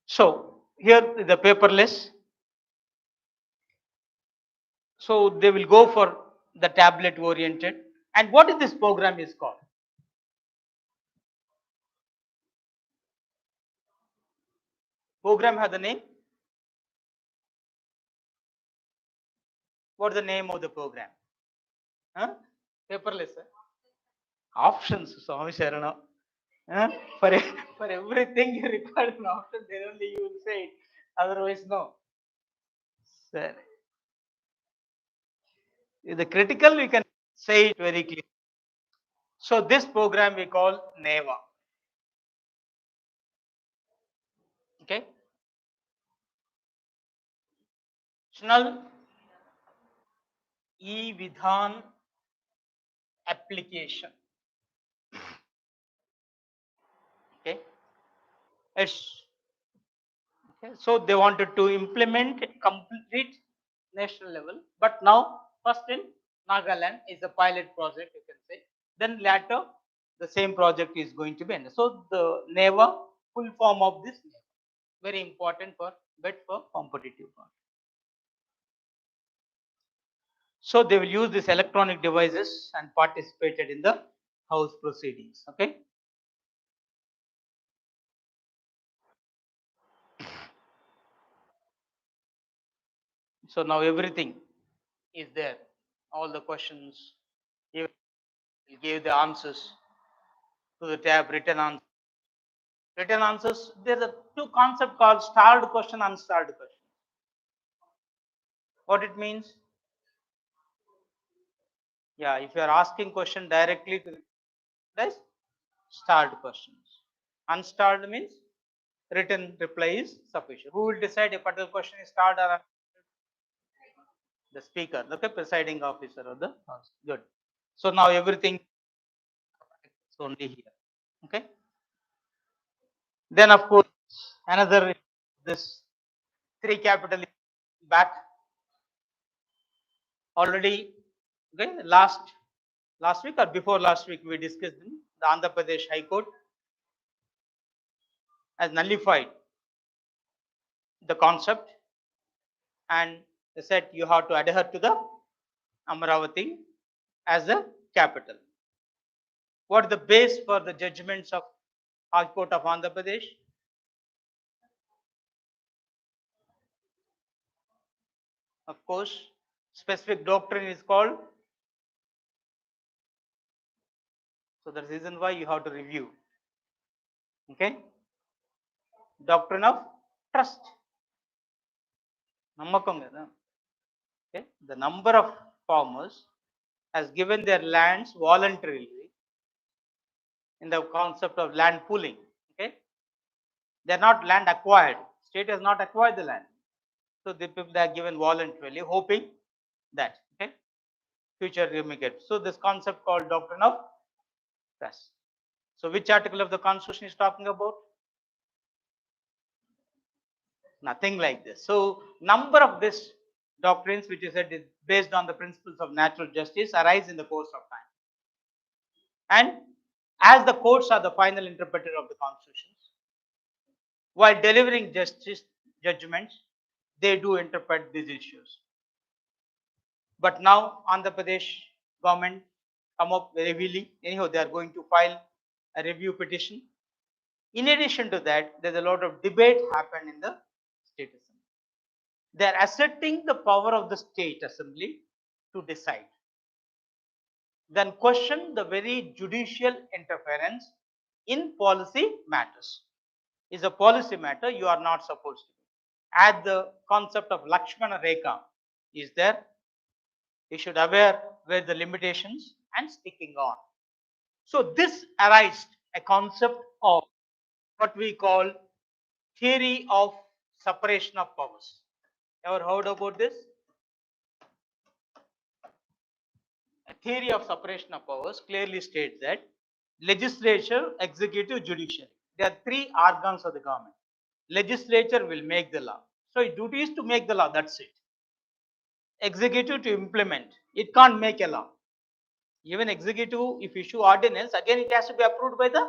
so here is the paperless. So they will go for the tablet oriented. And what is this program is called? Program has the name. What's the name of the program? Huh? Paperless. Options, Swami Sharana. Huh? For, for everything you require an option, then only you will say it. Otherwise, no. Sir, if the critical, we can say it very clearly. So this program we call NEVA. Okay. National E-Vidhan application. Okay. It's okay. So they wanted to implement complete national level, but now first in Nagaland is a pilot project, you can say. Then later the same project is going to be ended. So the NEVA, full form of this NEVA, very important for competitive part. So they will use these electronic devices and participated in the house proceedings. Okay. So now everything is there. All the questions, you will give the answers to the tab written answers. Written answers, there's a two concept called stalled question, unstalled question. What it means? Yeah, if you are asking question directly to the stalled questions. Unstalled means written reply is sufficient. Who will decide a particular question is starred or the speaker, okay, presiding officer of the house. Good. So now everything is only here. Okay. Then of course another this three capital back already. Okay, last week or before last week we discussed the Andhra Pradesh High Court has nullified the concept and they said you have to adhere to the Amaravati as a capital. What is the base for the judgments of High Court of Andhra Pradesh? Of course, specific doctrine is called. So that's the reason why you have to review. Okay, doctrine of trust. Okay, the number of farmers has given their lands voluntarily in the concept of land pooling. Okay, they are not land acquired. State has not acquired the land, so the people are given voluntarily, hoping that okay, future you may get. So this concept called doctrine of trust. So which article of the Constitution is talking about? Nothing like this. So number of this doctrines which is said is based on the principles of natural justice arise in the course of time. And as the courts are the final interpreter of the constitutions, while delivering justice judgments, they do interpret these issues. But now Andhra Pradesh government come up very heavily. Anyhow, they are going to file a review petition. In addition to that, there's a lot of debate happened in the state assembly. They are asserting the power of the state assembly to decide. Then question the very judicial interference in policy matters. Is a policy matter you are not supposed to. As the concept of Lakshmana Rekha is there, you should aware where the limitations and sticking on. So this arised a concept of what we call theory of separation of powers. Ever heard about this? A theory of separation of powers clearly states that legislature, executive, judiciary. There are three organs of the government. Legislature will make the law. So its duty is to make the law, that's it. Executive to implement. It can't make a law. Even executive, if issue ordinance, again it has to be approved by the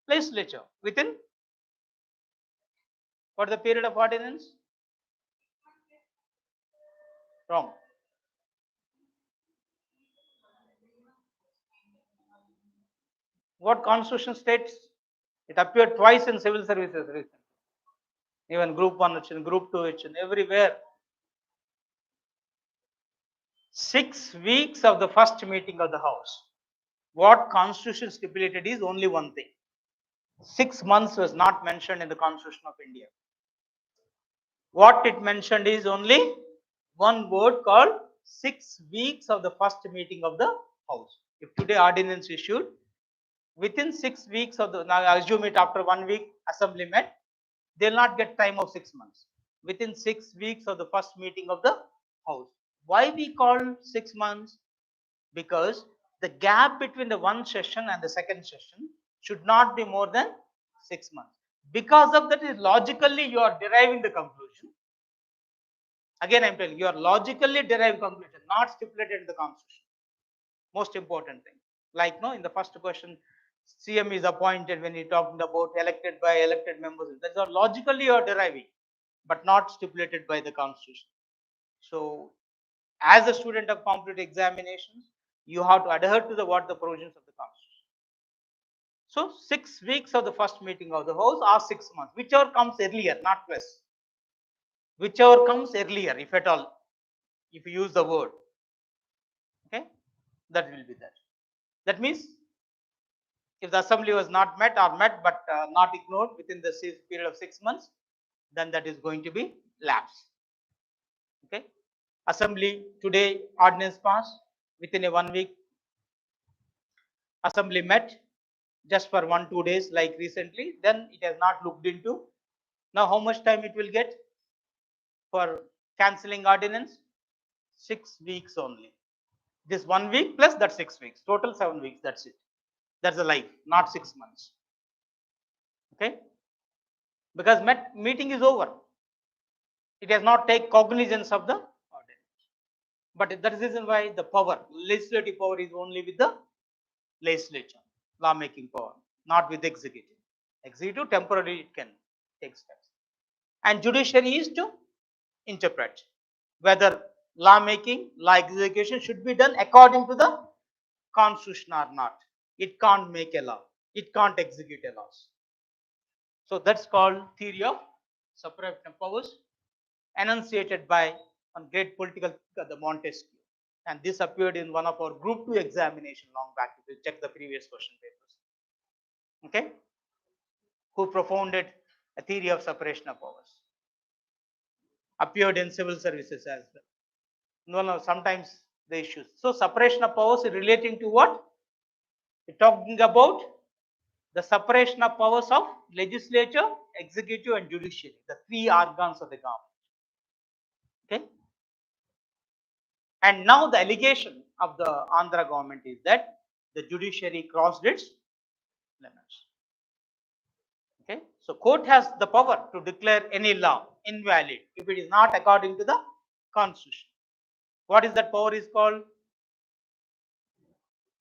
legislature within what the period of ordinance? Wrong. What constitution states? It appeared twice in civil services recently. Even group 1, group 2, everywhere. 6 weeks of the first meeting of the House. What Constitution stipulated is only one thing. 6 months was not mentioned in the Constitution of India. What it mentioned is only one word called 6 weeks of the first meeting of the House. If today ordinance issued, within 6 weeks of the, now I assume it after 1 week assembly met, they will not get time of 6 months. Within 6 weeks of the first meeting of the House. Why we call 6 months? Because the gap between the one session and the second session should not be more than 6 months. Because of that, is logically you are deriving the conclusion. Again, I am telling you, are logically deriving conclusion, not stipulated in the Constitution. Most important thing. Like no, in the first question, CM is appointed when you're talking about elected by elected members. That's all logically you are deriving, but not stipulated by the Constitution. So, as a student of competitive examinations, you have to adhere to the what the provisions of the Constitution. So 6 weeks of the first meeting of the House or 6 months, whichever comes earlier, not less. Whichever comes earlier, if at all, if you use the word, okay, that will be there. That means if the assembly was not met or met but not ignored within the period of 6 months, then that is going to be lapse. Okay, assembly today ordinance passed within a 1 week. Assembly met, just for 1-2 days like recently, then it has not looked into. Now how much time it will get for cancelling ordinance? 6 weeks only. This 1 week plus that 6 weeks, total 7 weeks, that's it. That's the life, not 6 months. Okay, because meeting is over. It has not take cognizance of the ordinance. But that is the reason why the power, legislative power, is only with the legislature, lawmaking power, not with the executive. Executive temporarily it can take steps. And judiciary is to interpret whether lawmaking, law execution should be done according to the constitution or not. It can't make a law. It can't execute a law. So that's called theory of separation of powers, enunciated by one great political thinker, the Montesquieu. And this appeared in one of our group 2 examination long back. If you check the previous question papers. Okay? Who propounded a theory of separation of powers. Appeared in civil services as well. No, sometimes the issues. So separation of powers is relating to what? We're talking about the separation of powers of legislature, executive, and judiciary, the 3 organs of the government. Okay. And now the allegation of the Andhra government is that the judiciary crossed its limits. Okay. So court has the power to declare any law invalid if it is not according to the constitution. What is that power is called?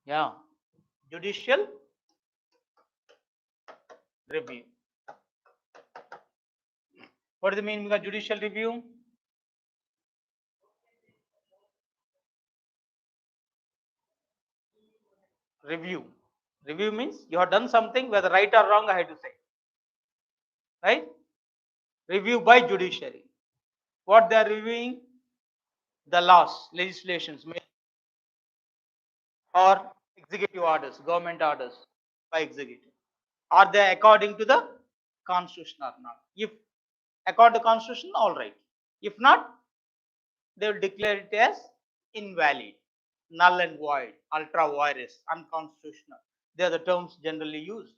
Yeah, judicial review. What does it mean by judicial review? Review. Review means you have done something, whether right or wrong, I have to say. Right? Review by judiciary. What they are reviewing? The laws, legislations, or executive orders, government orders by executive. Are they according to the constitution or not? If according to the constitution, all right. If not, they will declare it as invalid, null and void, ultra vires, unconstitutional. They are the terms generally used.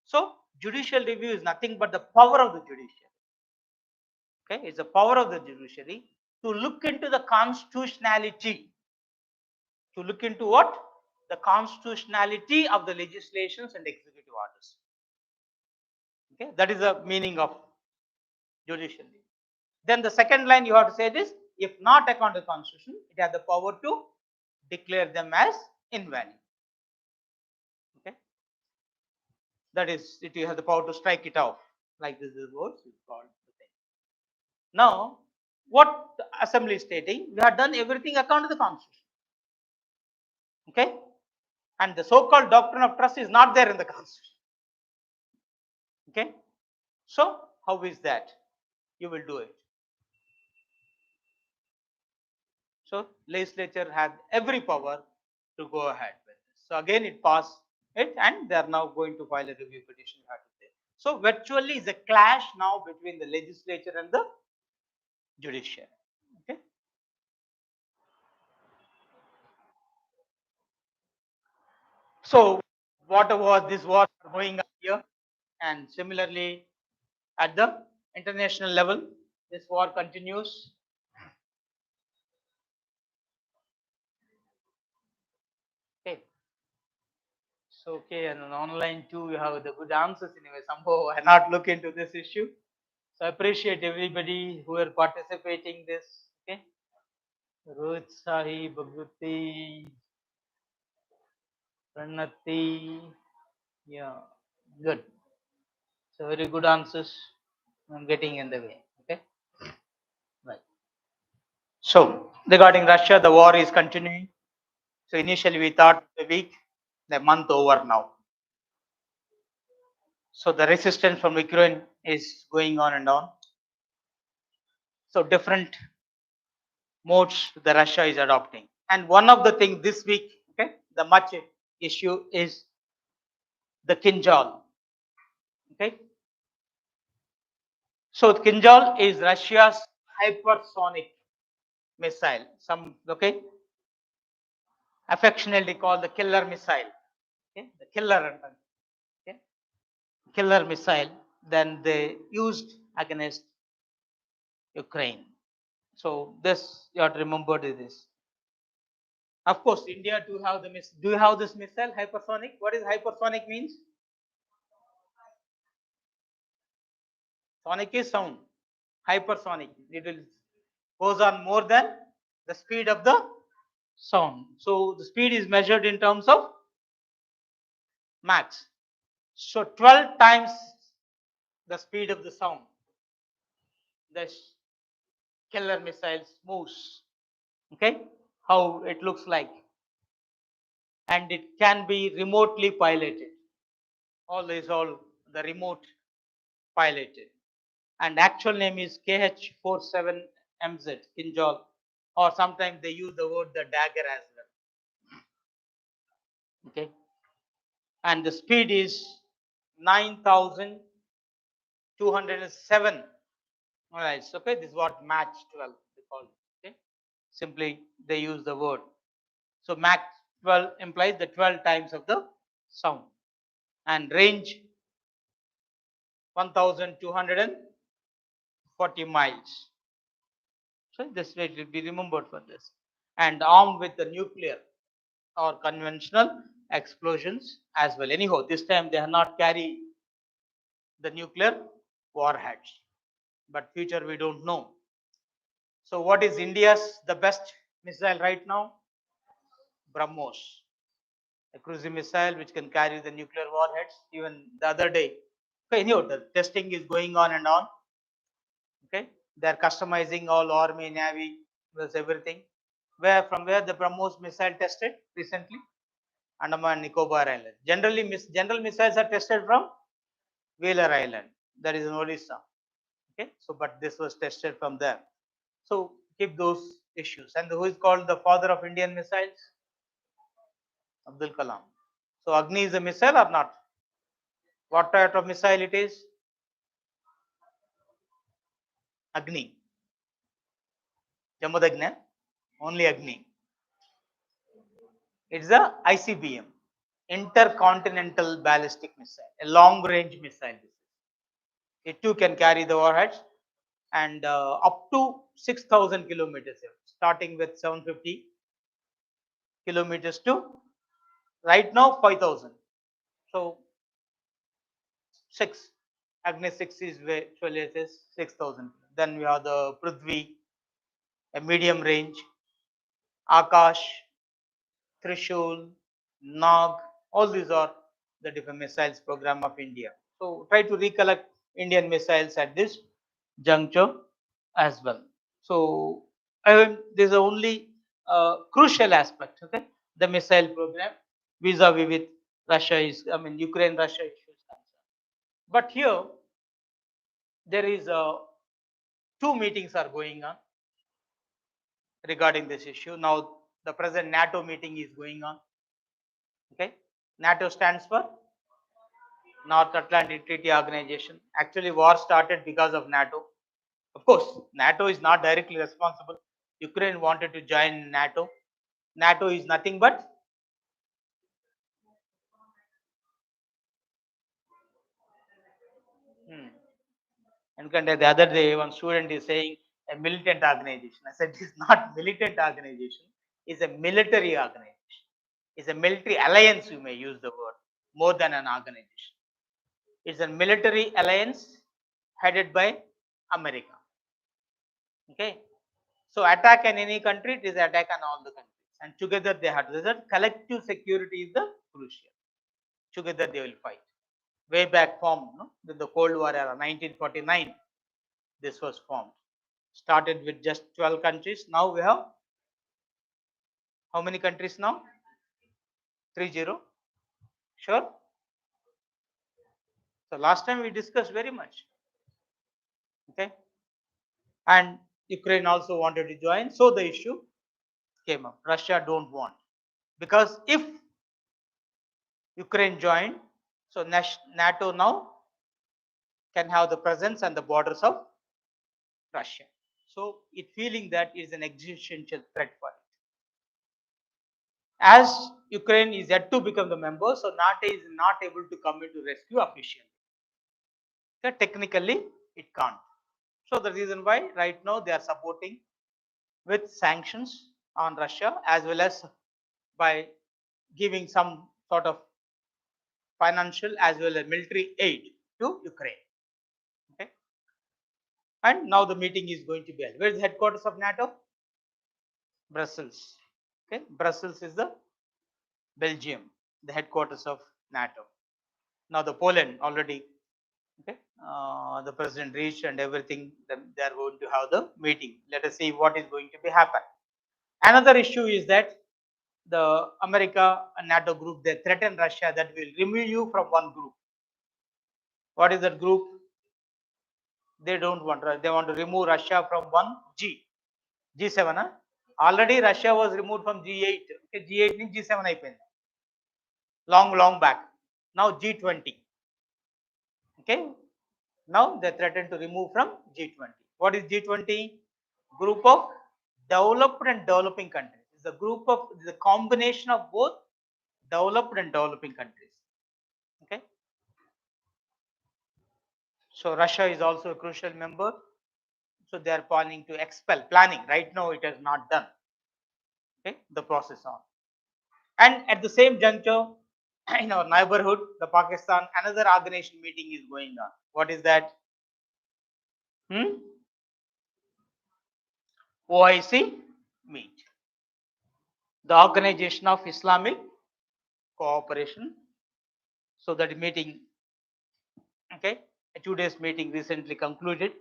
So judicial review is nothing but the power of the judiciary. Okay, it's the power of the judiciary to look into the constitutionality. To look into what? The constitutionality of the legislations and executive orders. Okay, that is the meaning of judicial review. Then the second line you have to say this: if not according to the constitution, it has the power to declare them as invalid. Okay, that is, it has the power to strike it off. Like this is what is called the thing. Now, what the assembly is stating, we have done everything according to the constitution. Okay, and the so-called doctrine of trust is not there in the constitution. Okay, so how is that? You will do it. So legislature had every power to go ahead with this. So again, it passed it, and they are now going to file a review petition. So virtually is a clash now between the legislature and the judiciary. Okay. So what was this war going on here, and similarly at the international level, this war continues. Okay. So okay, and on online too, you have the good answers anyway. Somehow I not look into this issue. So I appreciate everybody who are participating this. Okay. Rohit Sahi, Bhagwati, Pranati. Yeah, good. So very good answers. I'm getting in the way. Okay. Right. So regarding Russia, the war is continuing. So initially we thought a week, the month over now. So the resistance from Ukraine is going on and on. So different modes the Russia is adopting. And one of the things this week, okay, the much issue is the Kinjal. Okay. So Kinjal is Russia's hypersonic missile. Some okay, affectionately called the killer missile. Okay, the killer killer missile than they used against Ukraine. So this you have to remember this. Of course, India do have do you have this missile hypersonic? What is hypersonic means? Sonic is sound. Hypersonic. It will goes on more than the speed of the sound. So the speed is measured in terms of Mach. So 12 times the speed of the sound. The killer missiles moves. Okay, how it looks like, and it can be remotely piloted. All the remote piloted. And actual name is KH-47MZ Kinjal, or sometimes they use the word the dagger as well. Okay, and the speed is 9,207. All right, okay, this is what Mach 12 they call it. Okay, simply they use the word. So Mach 12 implies the 12 times of the sound, and range 1,240 miles. So this way it will be remembered for this. And armed with the nuclear or conventional explosions as well. Anyhow, this time they have not carried the nuclear warheads, but future we don't know. So what is India's the best missile right now? BrahMos, a cruise missile which can carry the nuclear warheads. Even the other day, okay, anyhow, the testing is going on and on. Okay, they are customizing all army, navy, plus everything. Where the BrahMos missile tested recently? Andaman and Nicobar Island. Generally, general missiles are tested from Wheeler Island. That is in Odisha. Okay, so but this was tested from there. So keep those issues. And who is called the father of Indian missiles? Abdul Kalam. So Agni is a missile or not? What type of missile it is? Agni. Jamadagna. Only Agni. It's a ICBM, intercontinental ballistic missile, a long range missile. It too can carry the warheads, and up to 6,000 kilometers, starting with 750 kilometers to right now 5,000. So 6, Agni 6 is actually it is 6,000. Then we have the Prithvi, a medium range, Akash, Trishul, Nag, all these are the different missiles program of India. So try to recollect Indian missiles at this juncture as well. So there's only crucial aspect. Okay, the missile program vis-a-vis with Russia is, I mean, Ukraine-Russia issues concerned. But here there is two meetings are going on regarding this issue. Now the present NATO meeting is going on. Okay, NATO stands for North Atlantic Treaty Organization. Actually, war started because of NATO. Of course, NATO is not directly responsible. Ukraine wanted to join NATO. NATO is nothing but and the other day one student is saying a militant organization. I said it's not militant organization. It's a military organization. It's a military alliance. You may use the word more than an organization. It's a military alliance headed by America. Okay, so attack in any country, it is attack on all the countries, and together they have to result. Collective security is the crucial. Together they will fight. Way back formed, no? The Cold War era, 1949. This was formed. Started with just 12 countries. Now we have how many countries now? 30. Sure. So last time we discussed very much. Okay. And Ukraine also wanted to join. So the issue came up. Russia don't want. Because if Ukraine joined, so NATO now can have the presence and the borders of Russia. So it feeling that is an existential threat for it. As Ukraine is yet to become the member, so NATO is not able to come into rescue officially. Okay, technically, it can't. So the reason why right now they are supporting with sanctions on Russia as well as by giving some sort of financial as well as military aid to Ukraine. Okay, and now the meeting is going to be held. Where is the headquarters of NATO? Brussels. Okay, Brussels is the Belgium, the headquarters of NATO. Now the Poland already, okay, the president reached and everything. They are going to have the meeting. Let us see what is going to be happen. Another issue is that the America and NATO group, they threaten Russia that will remove you from one group. What is that group? They don't want. They want to remove Russia from one G7. Huh? Already Russia was removed from G8. Okay, G8 means G7 అయిపోయింది. Long back. Now G20. Okay. Now they threaten to remove from G20. What is G20? Group of developed and developing countries. It's a group of the combination of both developed and developing countries. Okay. So Russia is also a crucial member. So they are planning to expel. Planning right now it has not done. Okay, the process on. And at the same juncture, in our neighborhood, the Pakistan, another organization meeting is going on. What is that? OIC meet. The Organization of Islamic Cooperation. So that meeting, okay, a 2 days meeting recently concluded.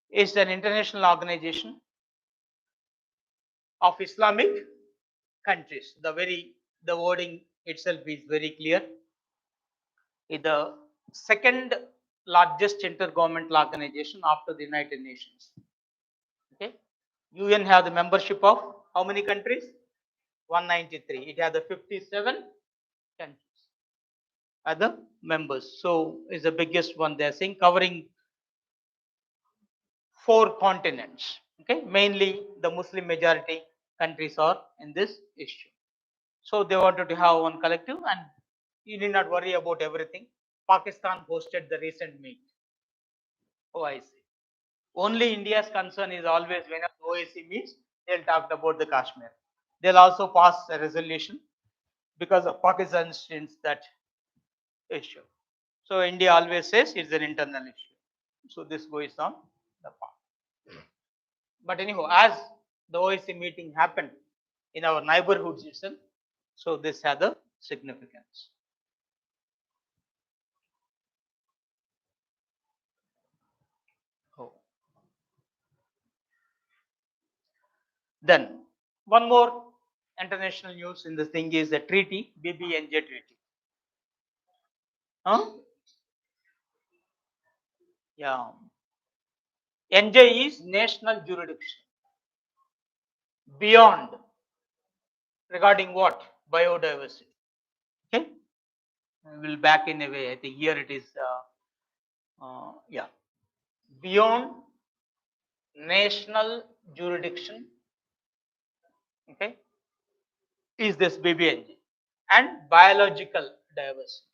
It's an international organization of Islamic countries. The wording itself is very clear. It's the second largest intergovernmental organization after the United Nations. Okay, UN have the membership of how many countries? 193. It has the 57 countries are the members. So it's the biggest one they are saying, covering 4 continents. Okay, mainly the Muslim majority countries are in this issue. So they wanted to have one collective, and you need not worry about everything. Pakistan hosted the recent meet. OIC. Only India's concern is always when OIC meets, they'll talk about the Kashmir. They'll also pass a resolution because of Pakistan's stance that issue. So India always says it's an internal issue. So this goes on the path. But anyhow, as the OIC meeting happened in our neighborhoods itself, so this had a significance. Oh. Then one more international news in this thing is the treaty, BBNJ treaty. Huh? Yeah. NJ is national jurisdiction. Beyond, regarding what? Biodiversity. Okay. We'll back in a way. I think here it is. Yeah. Beyond national jurisdiction. Okay. Is this BBNJ and biological diversity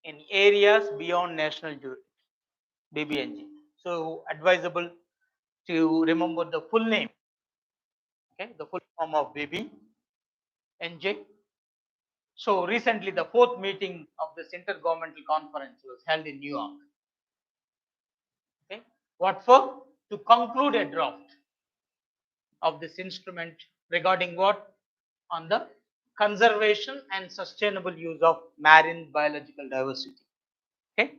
in areas beyond national jurisdiction. BBNJ. So advisable to remember the full name. Okay, the full form of BBNJ. So recently, the 4th meeting of this intergovernmental conference was held in New York. Okay, what for? To conclude a draft of this instrument regarding what? On the conservation and sustainable use of marine biological diversity. Okay,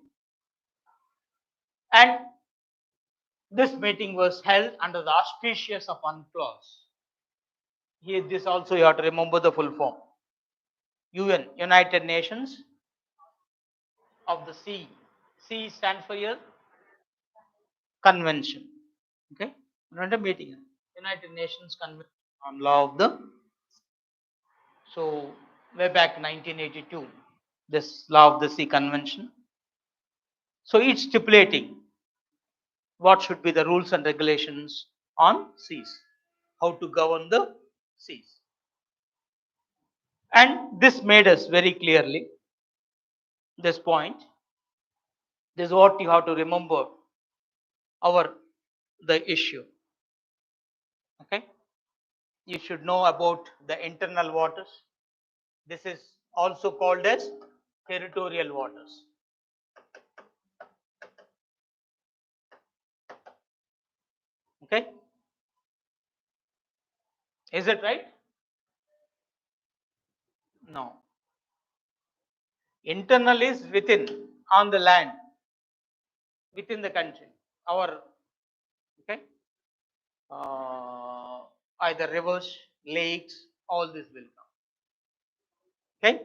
and this meeting was held under the auspices of UNCLOS. Here, this also you have to remember the full form. UN, United Nations of the Sea. Sea stands for your convention. Okay, not a meeting. United Nations Convention on Law of the. So way back 1982, this Law of the Sea Convention. So it's stipulating what should be the rules and regulations on seas, how to govern the seas. And this made us very clearly this point This is what you have to remember the issue. Okay, you should know about the internal waters. This is also called as territorial waters. Okay, is it right? No. Internal is within, on the land, within the country. Our, okay, either rivers, lakes, all this will come. Okay,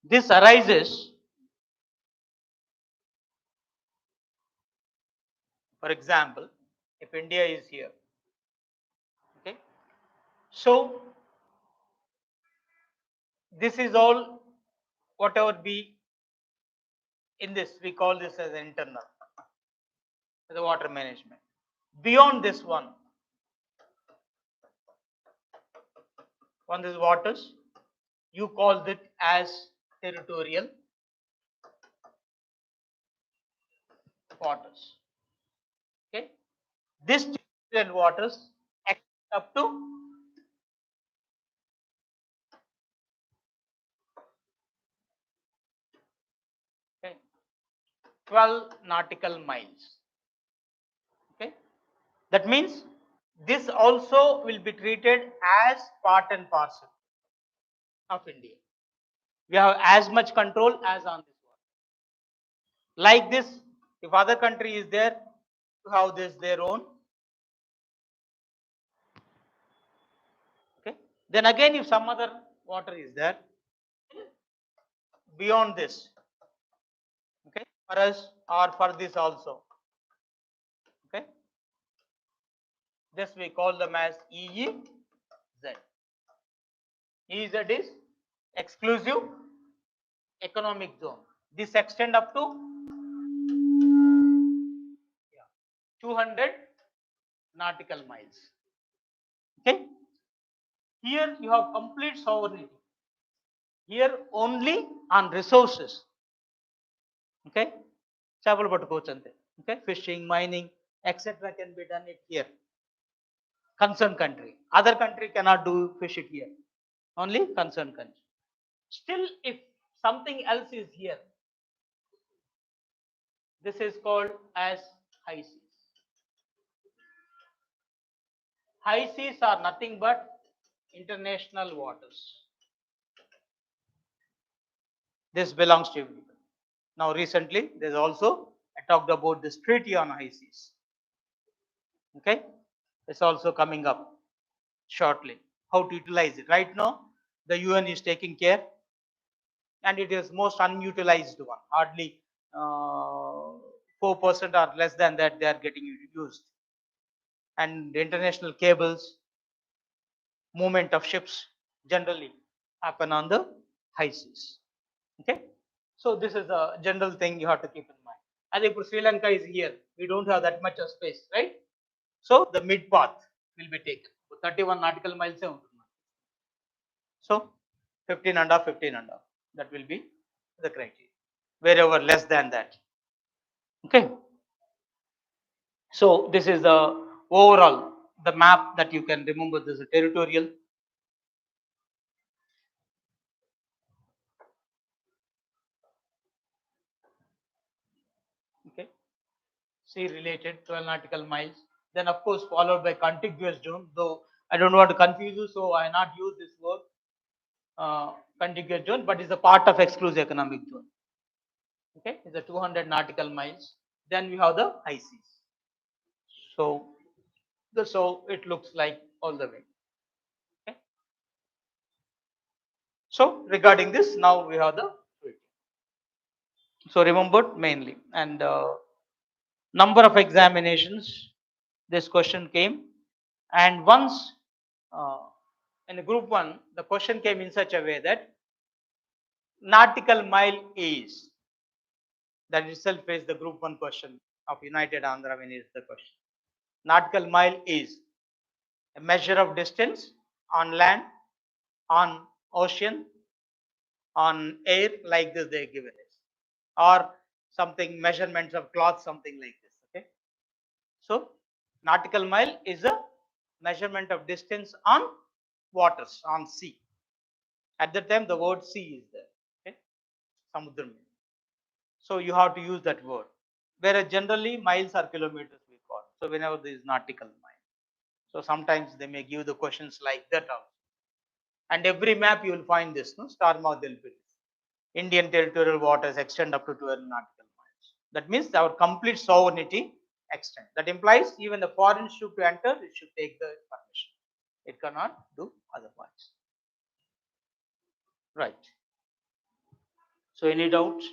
this arises, for example, if India is here. Okay, so this is all, whatever be in this, we call this as internal, the water management. Beyond this one these waters, you call it as territorial waters. Okay, this territorial waters extend up to 12 nautical miles. Okay, that means this also will be treated as part and parcel of India. We have as much control as on this water. Like this, if other country is there, you have this their own. Okay, then again, if some other water is there beyond this, okay, for us or for this also, okay, this we call them as EEZ. EEZ is exclusive economic zone. This extend up to 200 nautical miles. Okay, here you have complete sovereignty. Here only on resources. Okay, చేపలు పట్టుకోవచ్చు అంతే. Okay, fishing, mining, etc. can be done it here. Concerned country. Other country cannot do fish it here. Only concerned country. Still, if something else is here, this is called as high seas. High seas are nothing but international waters. This belongs to everybody. Now recently there's also, I talked about this treaty on high seas. Okay, it's also coming up shortly, how to utilize it. Right now the UN is taking care, and it is most unutilized one. Hardly 4% or less than that they are getting used. And international cables, movement of ships generally happen on the high seas. Okay, so this is a general thing you have to keep in mind. As if Sri Lanka is here, we don't have that much of space, right? So the mid path will be taken. 31 nautical miles. So 15 and a half, 15 and a half. That will be the criteria. Wherever less than that. Okay. So this is the overall, the map that you can remember. This is a territorial. Okay. Sea related 12 nautical miles. Then of course followed by contiguous zone. Though I don't want to confuse you, so I not use this word contiguous zone, but it's a part of exclusive economic zone. Okay, it's a 200 nautical miles. Then we have the high seas. So that's how it looks like all the way. Okay. So regarding this, now we have the treaty. So remembered mainly, and number of examinations this question came, and once in the group 1 the question came in such a way that nautical mile is, that itself is the group 1 question of United Andhra when is the question. Nautical mile is a measure of distance on land, on ocean, on air, like this they give it, or something measurements of cloth, something like this. Okay. So nautical mile is a measurement of distance on waters, on sea. At that time, the word sea is there. Okay. Samudram. So you have to use that word. Whereas generally miles or kilometers we call. So whenever there is nautical mile. So sometimes they may give the questions like that also. And every map you will find this, no? Star mark there will be this. Indian territorial waters extend up to 12 nautical miles. That means our complete sovereignty extends. That implies even the foreign ship to enter, it should take the permission. It cannot do otherwise. Right. So any doubts?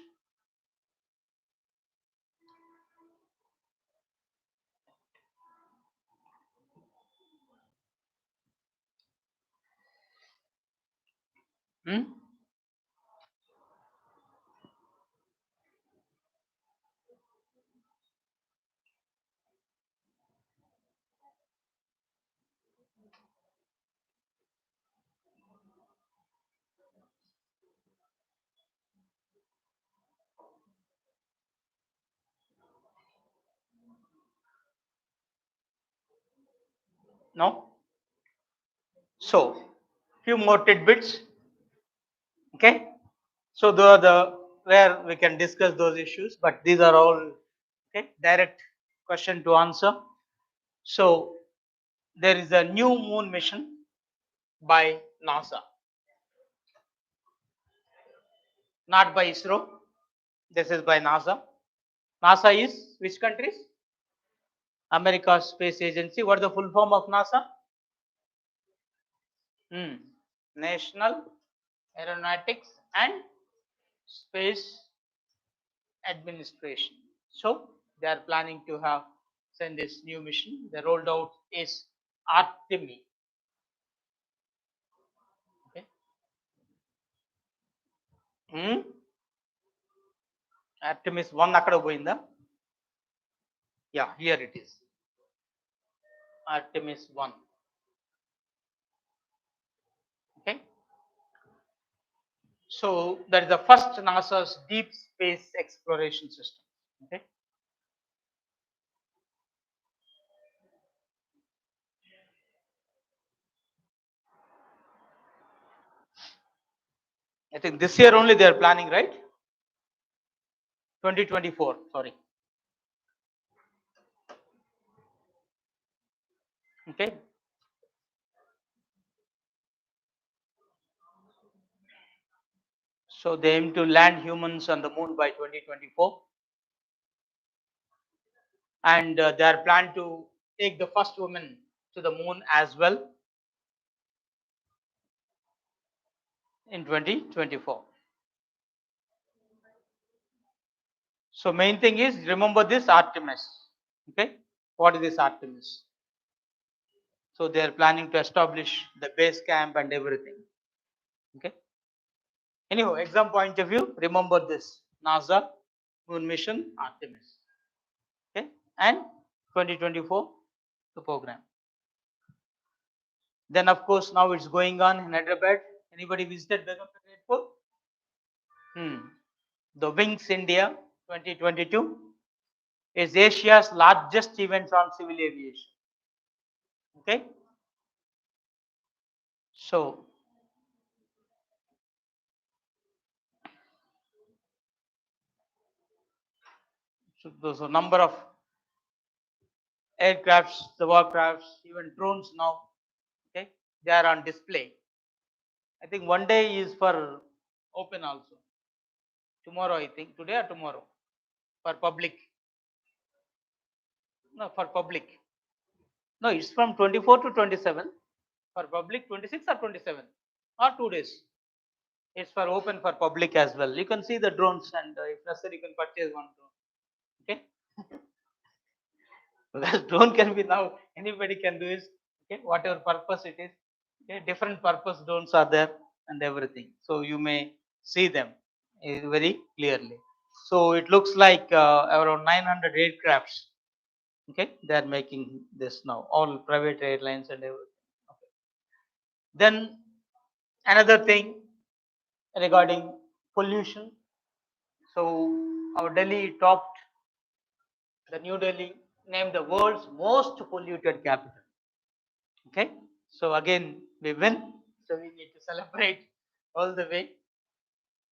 Hmm? No? So, few more tidbits. Okay. So the where we can discuss those issues, but these are all okay direct question to answer. So there is a new moon mission by NASA, not by ISRO. This is by NASA. NASA is which countries? America's Space Agency. What is the full form of NASA? National Aeronautics and Space Administration. So they are planning to have send this new mission. The rolled out is Artemis. Okay. Artemis 1 అక్కడ పోయిందా? Yeah, here it is. Artemis 1. Okay. So that is the first NASA's deep space exploration system. Okay. I think this year only they are planning, right? 2024, sorry. Okay. So they aim to land humans on the moon by 2024. And they are planned to take the first woman to the moon as well in 2024. So main thing is remember this Artemis. Okay. What is this Artemis? So they are planning to establish the base camp and everything. Okay. Anyhow, exam point of view, remember this NASA moon mission Artemis. Okay. And 2024 the program. Then of course now it's going on in Hyderabad. Anybody visited Begumpet Airport? The Wings India 2022 is Asia's largest event on civil aviation. Okay. So there's a number of aircrafts, the warcrafts, even drones now. Okay, they are on display. I think one day is for open also. Tomorrow, I think today or tomorrow for public. No, for public. No, it's from 24 to 27. For public, 26 or 27 or 2 days. It's for open for public as well. You can see the drones and if necessary, you can purchase one drone. Okay. Because drone can be now anybody can do is okay whatever purpose it is. Okay, different purpose drones are there and everything. So you may see them very clearly. So it looks like around 900 aircrafts. Okay, they are making this now. All private airlines and everything. Okay. Then another thing regarding pollution. So our Delhi topped the New Delhi, named the world's most polluted capital. Okay, so again we win, so we need to celebrate all the way.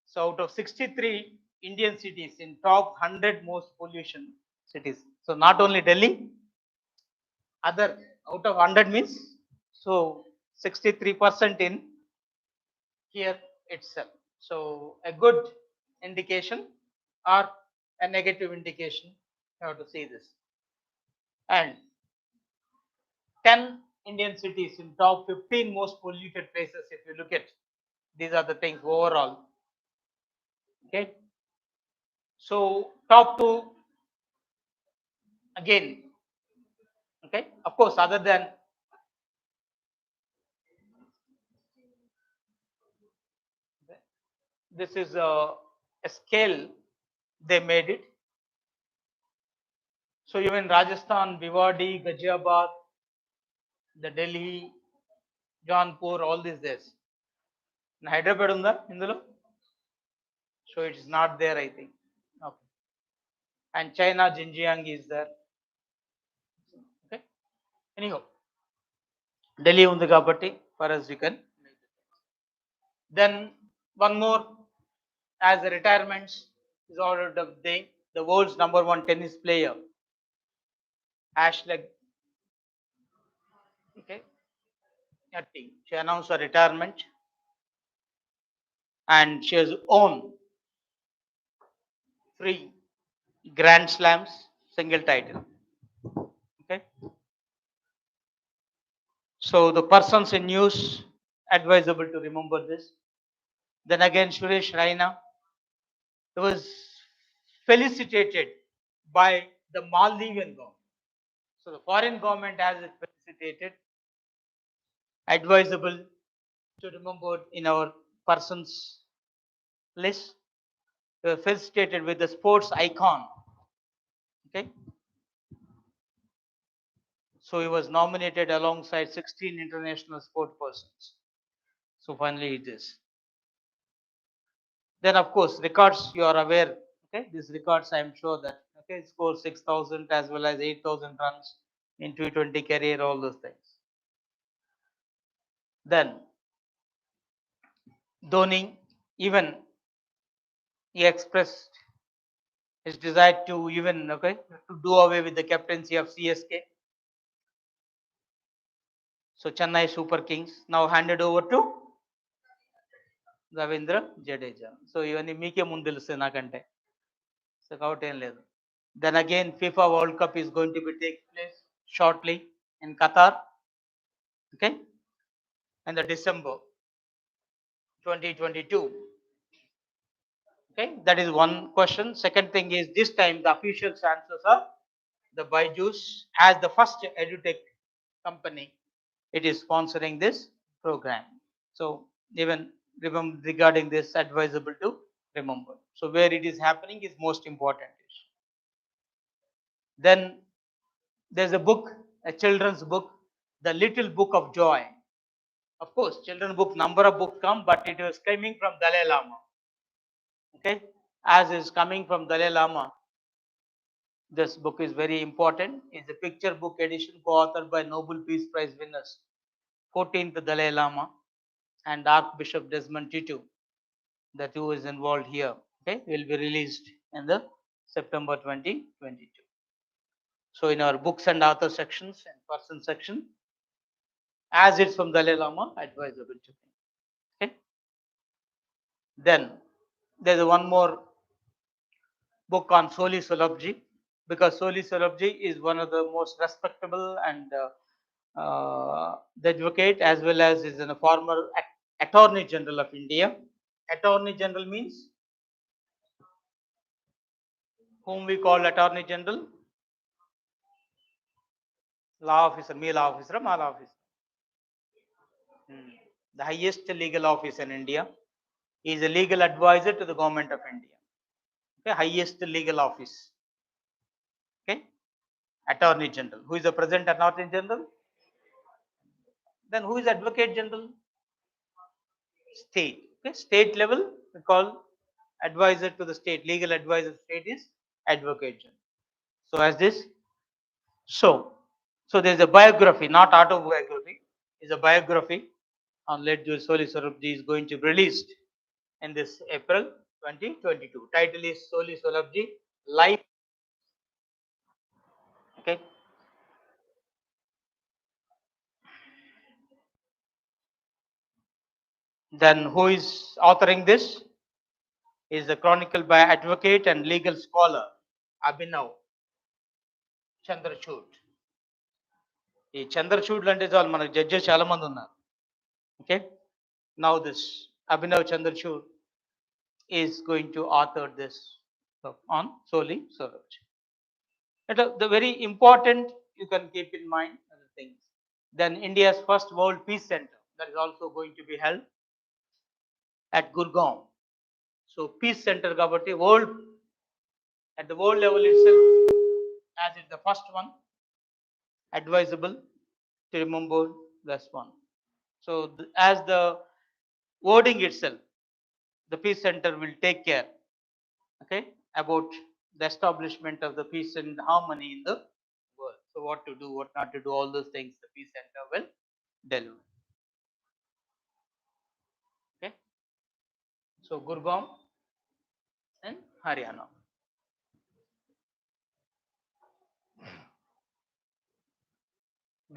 So out of 63 Indian cities in top 100 most pollution cities, so not only Delhi, other out of 100 means so 63% in here itself. So a good indication or a negative indication, you have to see this. And 10 Indian cities in top 15 most polluted places, if you look at, these are the things overall. Okay. So top two again. Okay. Of course, other than this is a scale they made it. So even Rajasthan, Bhiwadi, Ghaziabad, the Delhi, Jaunpur, all these days. Hyderabad unda indulo, so it is not there, I think. Okay. And China, Xinjiang is there. Okay. Anyhow, Delhi undi kabatti, for us you can. Then one more, as the retirements is ordered of the day, the world's #1 tennis player, Ashley. Okay. She announced her retirement and she has won 3 Grand Slams single title. Okay. So the persons in news advisable to remember this. Then again, Suresh Raina was felicitated by the Maldivian government. So the foreign government has it felicitated, advisable to remember in our persons list. Felicitated with the sports icon. Okay. So he was nominated alongside 16 international sport persons. So finally it is. Then of course records, you are aware. Okay, these records I am sure that okay, score 6,000 as well as 8,000 runs in T20 career, all those things. Then Dhoni, even he expressed his desire to even okay to do away with the captaincy of CSK. So Chennai Super Kings now handed over to Ravindra Jadeja. So ఇవన్నీ మీకే ముందు తెలుస్తుంది నాకంటే. So కాబట్టి ఏం లేదు. Then again FIFA World Cup is going to be take place shortly in Qatar. Okay. In the December 2022. Okay, that is one question. Second thing is this time the official answers are the Byju's as the first edutech company. It is sponsoring this program. So even regarding this, advisable to remember. So where it is happening is most important. Then there's a book, a children's book, The Little Book of Joy. Of course, children's book, number of books come, but it was coming from Dalai Lama. Okay, as is coming from Dalai Lama. This book is very important. It's a picture book edition co-authored by Nobel Peace Prize winners, 14th Dalai Lama and Archbishop Desmond Tutu. The two is involved here. Okay, will be released in the September 2022. So in our books and author sections and person section, as it's from Dalai Lama, advisable to me. Okay. Then there's one more book on Soli Solabji, because Soli Solabji is one of the most respectable and the advocate as well as is a former Attorney General of India. Attorney General means whom we call Attorney General? Law officer, me law officer, ma law officer. The highest legal office in India. He is a legal advisor to the government of India. Okay, highest legal office. Okay, Attorney General. Who is the present Attorney General? Then who is Advocate General? State. Okay, state level we call advisor to the state, legal advisor to the state is advocate general. So as this, so there's a biography, not autobiography, is a biography on late Judge Soli Sorabji is going to be released in this April 2022. Title is Soli Sorabji Life. Okay. Then who is authoring this? Is the chronicle by advocate and legal scholar Abhinav Chandrachud. ఈ చంద్రచూడ్లు అంటే చాలు మనకు judges చాలా మంది ఉన్నారు. Okay, now this Abhinav Chandrachud is going to author this on Soli Sorabji. The very important you can keep in mind other things. Then India's first World Peace Center that is also going to be held at Gurgaon. So Peace Center kabatti world at the world level itself, as it's the first one, advisable to remember this one. So as the wording itself, the Peace Center will take care, okay, about the establishment of the peace and harmony in the world. So what to do, what not to do, all those things the Peace Center will deliver. Okay, so Gurgaon and Haryana.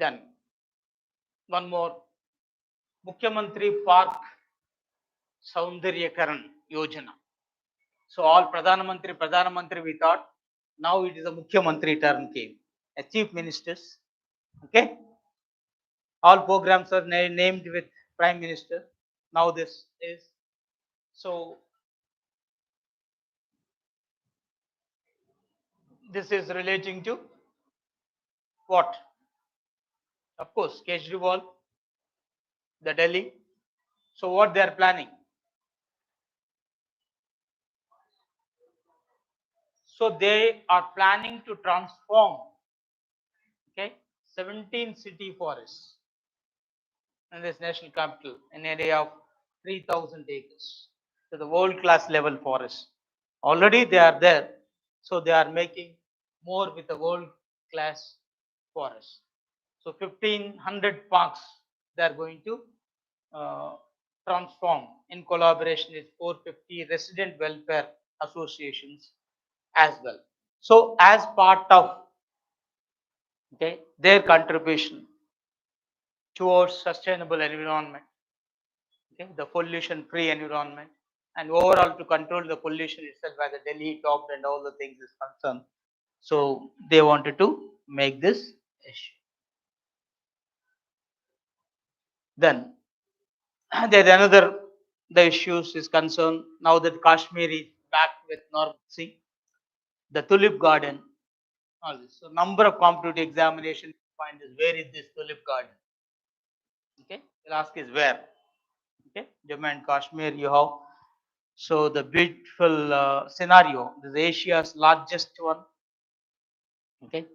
Then one more, Mukhyamantri Park Saundaryakaran Yojana. So all Pradhanamantri we thought, now it is a Mukhyamantri turn came, as chief ministers. Okay, all programs are named with prime minister. Now this is, so this is relating to what? Of course, Kejriwal, the Delhi. So what they are planning? So they are planning to transform, okay, 17 city forests in this national capital, an area of 3,000 acres, to the world-class level forest. Already they are there, so they are making more with the world-class forest. So 1,500 parks they are going to transform in collaboration with 450 resident welfare associations as well. So as part of, okay, their contribution towards sustainable environment, okay, the pollution-free environment, and overall to control the pollution itself, as the Delhi top and all the things is concerned. So they wanted to make this issue. Then there's another, the issues is concerned now that Kashmir is back with normalcy, the tulip garden, all this. So number of competitive examination find is where is this tulip garden? Okay, they'll ask is where. Okay, Jammu and Kashmir you have. So the beautiful scenario, this is Asia's largest one. Okay,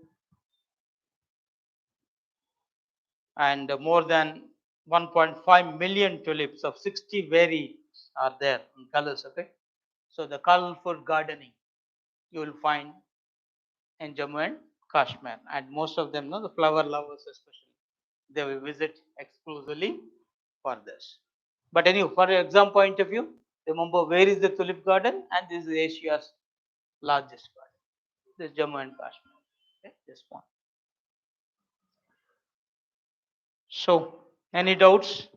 and more than 1.5 million tulips of 60 varieties are there in colors. Okay, so the colorful gardening you will find in Jammu and Kashmir, and most of them know the flower lovers especially, they will visit exclusively for this. But anyway, for exam point of view, remember where is the tulip garden, and this is Asia's largest garden, this Jammu and Kashmir. Okay, this one. So any doubts?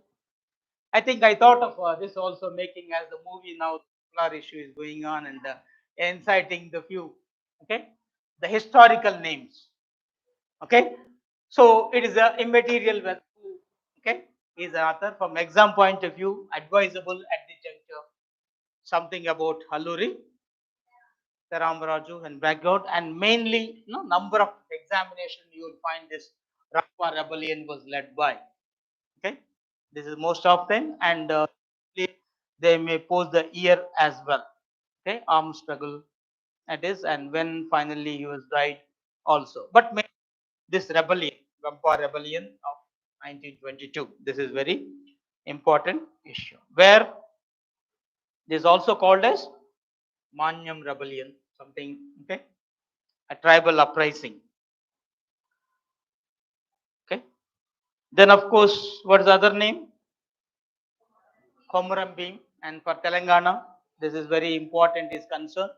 I think I thought of this also, making as the movie now, solar issue is going on, and inciting the few, okay, the historical names. Okay, so it is a immaterial value. Okay, is an author from exam point of view, advisable at the juncture, something about Halluri, Ramaraju and background, and mainly number of examination you will find this Rapa rebellion was led by. Okay, this is most of them, and they may pose the year as well. Okay, armed struggle it is, and when finally he was died also. But this rebellion, Rapa rebellion of 1922, this is very important issue, where this is also called as Manyam rebellion, something, okay, a tribal uprising. Okay. Then of course, what is the other name? Komuram Beam, and for Telangana, this is very important is concerned,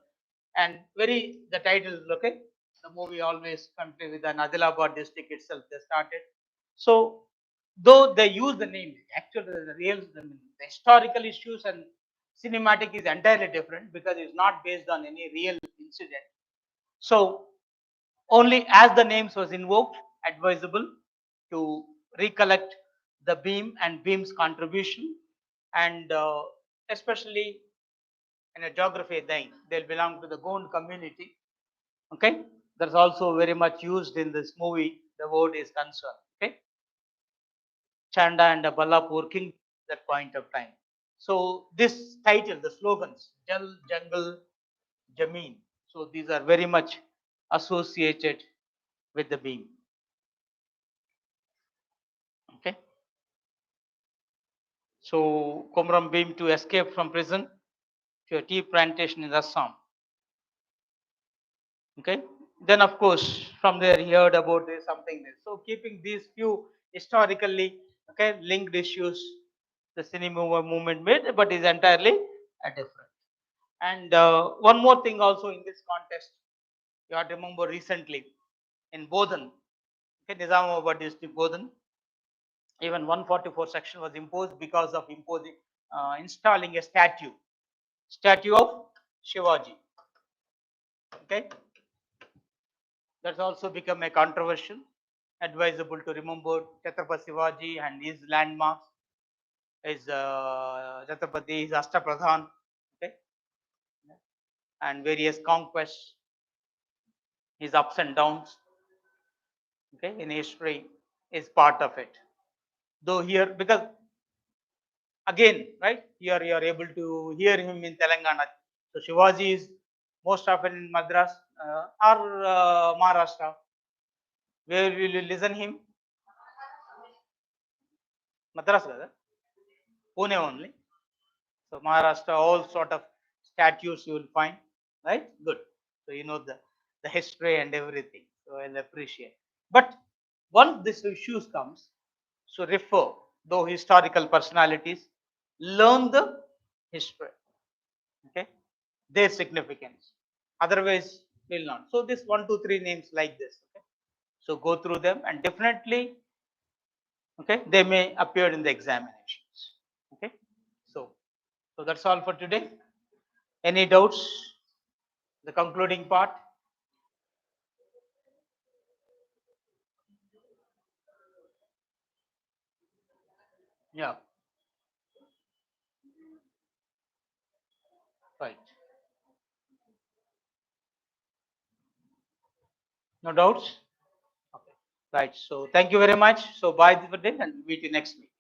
and very the title, okay, the movie always country with an Adilabad district itself they started. So though they use the name, actually the real the historical issues and cinematic is entirely different because it's not based on any real incident. So only as the names was invoked, advisable to recollect the beam and beam's contribution, and especially in a geography they'll belong to the Gond community. Okay, that's also very much used in this movie. The word is concerned. Okay, Chanda and Ballapur king that point of time. So this title, the slogans, Jal, Jungle, Jameen. So these are very much associated with the beam. Okay. So Komram Bhim to escape from prison to a tea plantation in Assam. Okay. Then of course from there he heard about this something this. So keeping these few historically okay linked issues, the cinema movement made, but is entirely different. And one more thing also in this context, you have to remember recently in Bodhan, okay, Nizamabad district Bodhan, even 144 section was imposed because of imposing installing a statue of Shivaji. Okay, that's also become a controversial. Advisable to remember Chhatrapati Shivaji and his landmarks, his Chhatrapati, his Ashtapradhan, okay, and various conquests, his ups and downs, okay, in history is part of it. Though here, because again, right, here you are able to hear him in Telangana. So Shivaji is most often in Madras or Maharashtra. Where will you listen him? Madras, Pune only. So Maharashtra, all sort of statues you will find, right? Good. So you know the history and everything. So I'll appreciate. But once this issues comes, so refer though historical personalities, learn the history. Okay, their significance. Otherwise, will not. So this 1, 2, 3 names like this. Okay? So go through them and definitely, okay, they may appear in the examinations. Okay, so that's all for today. Any doubts? The concluding part. Yeah, right. No doubts. Okay, right. So thank you very much. So bye for today and meet you next week.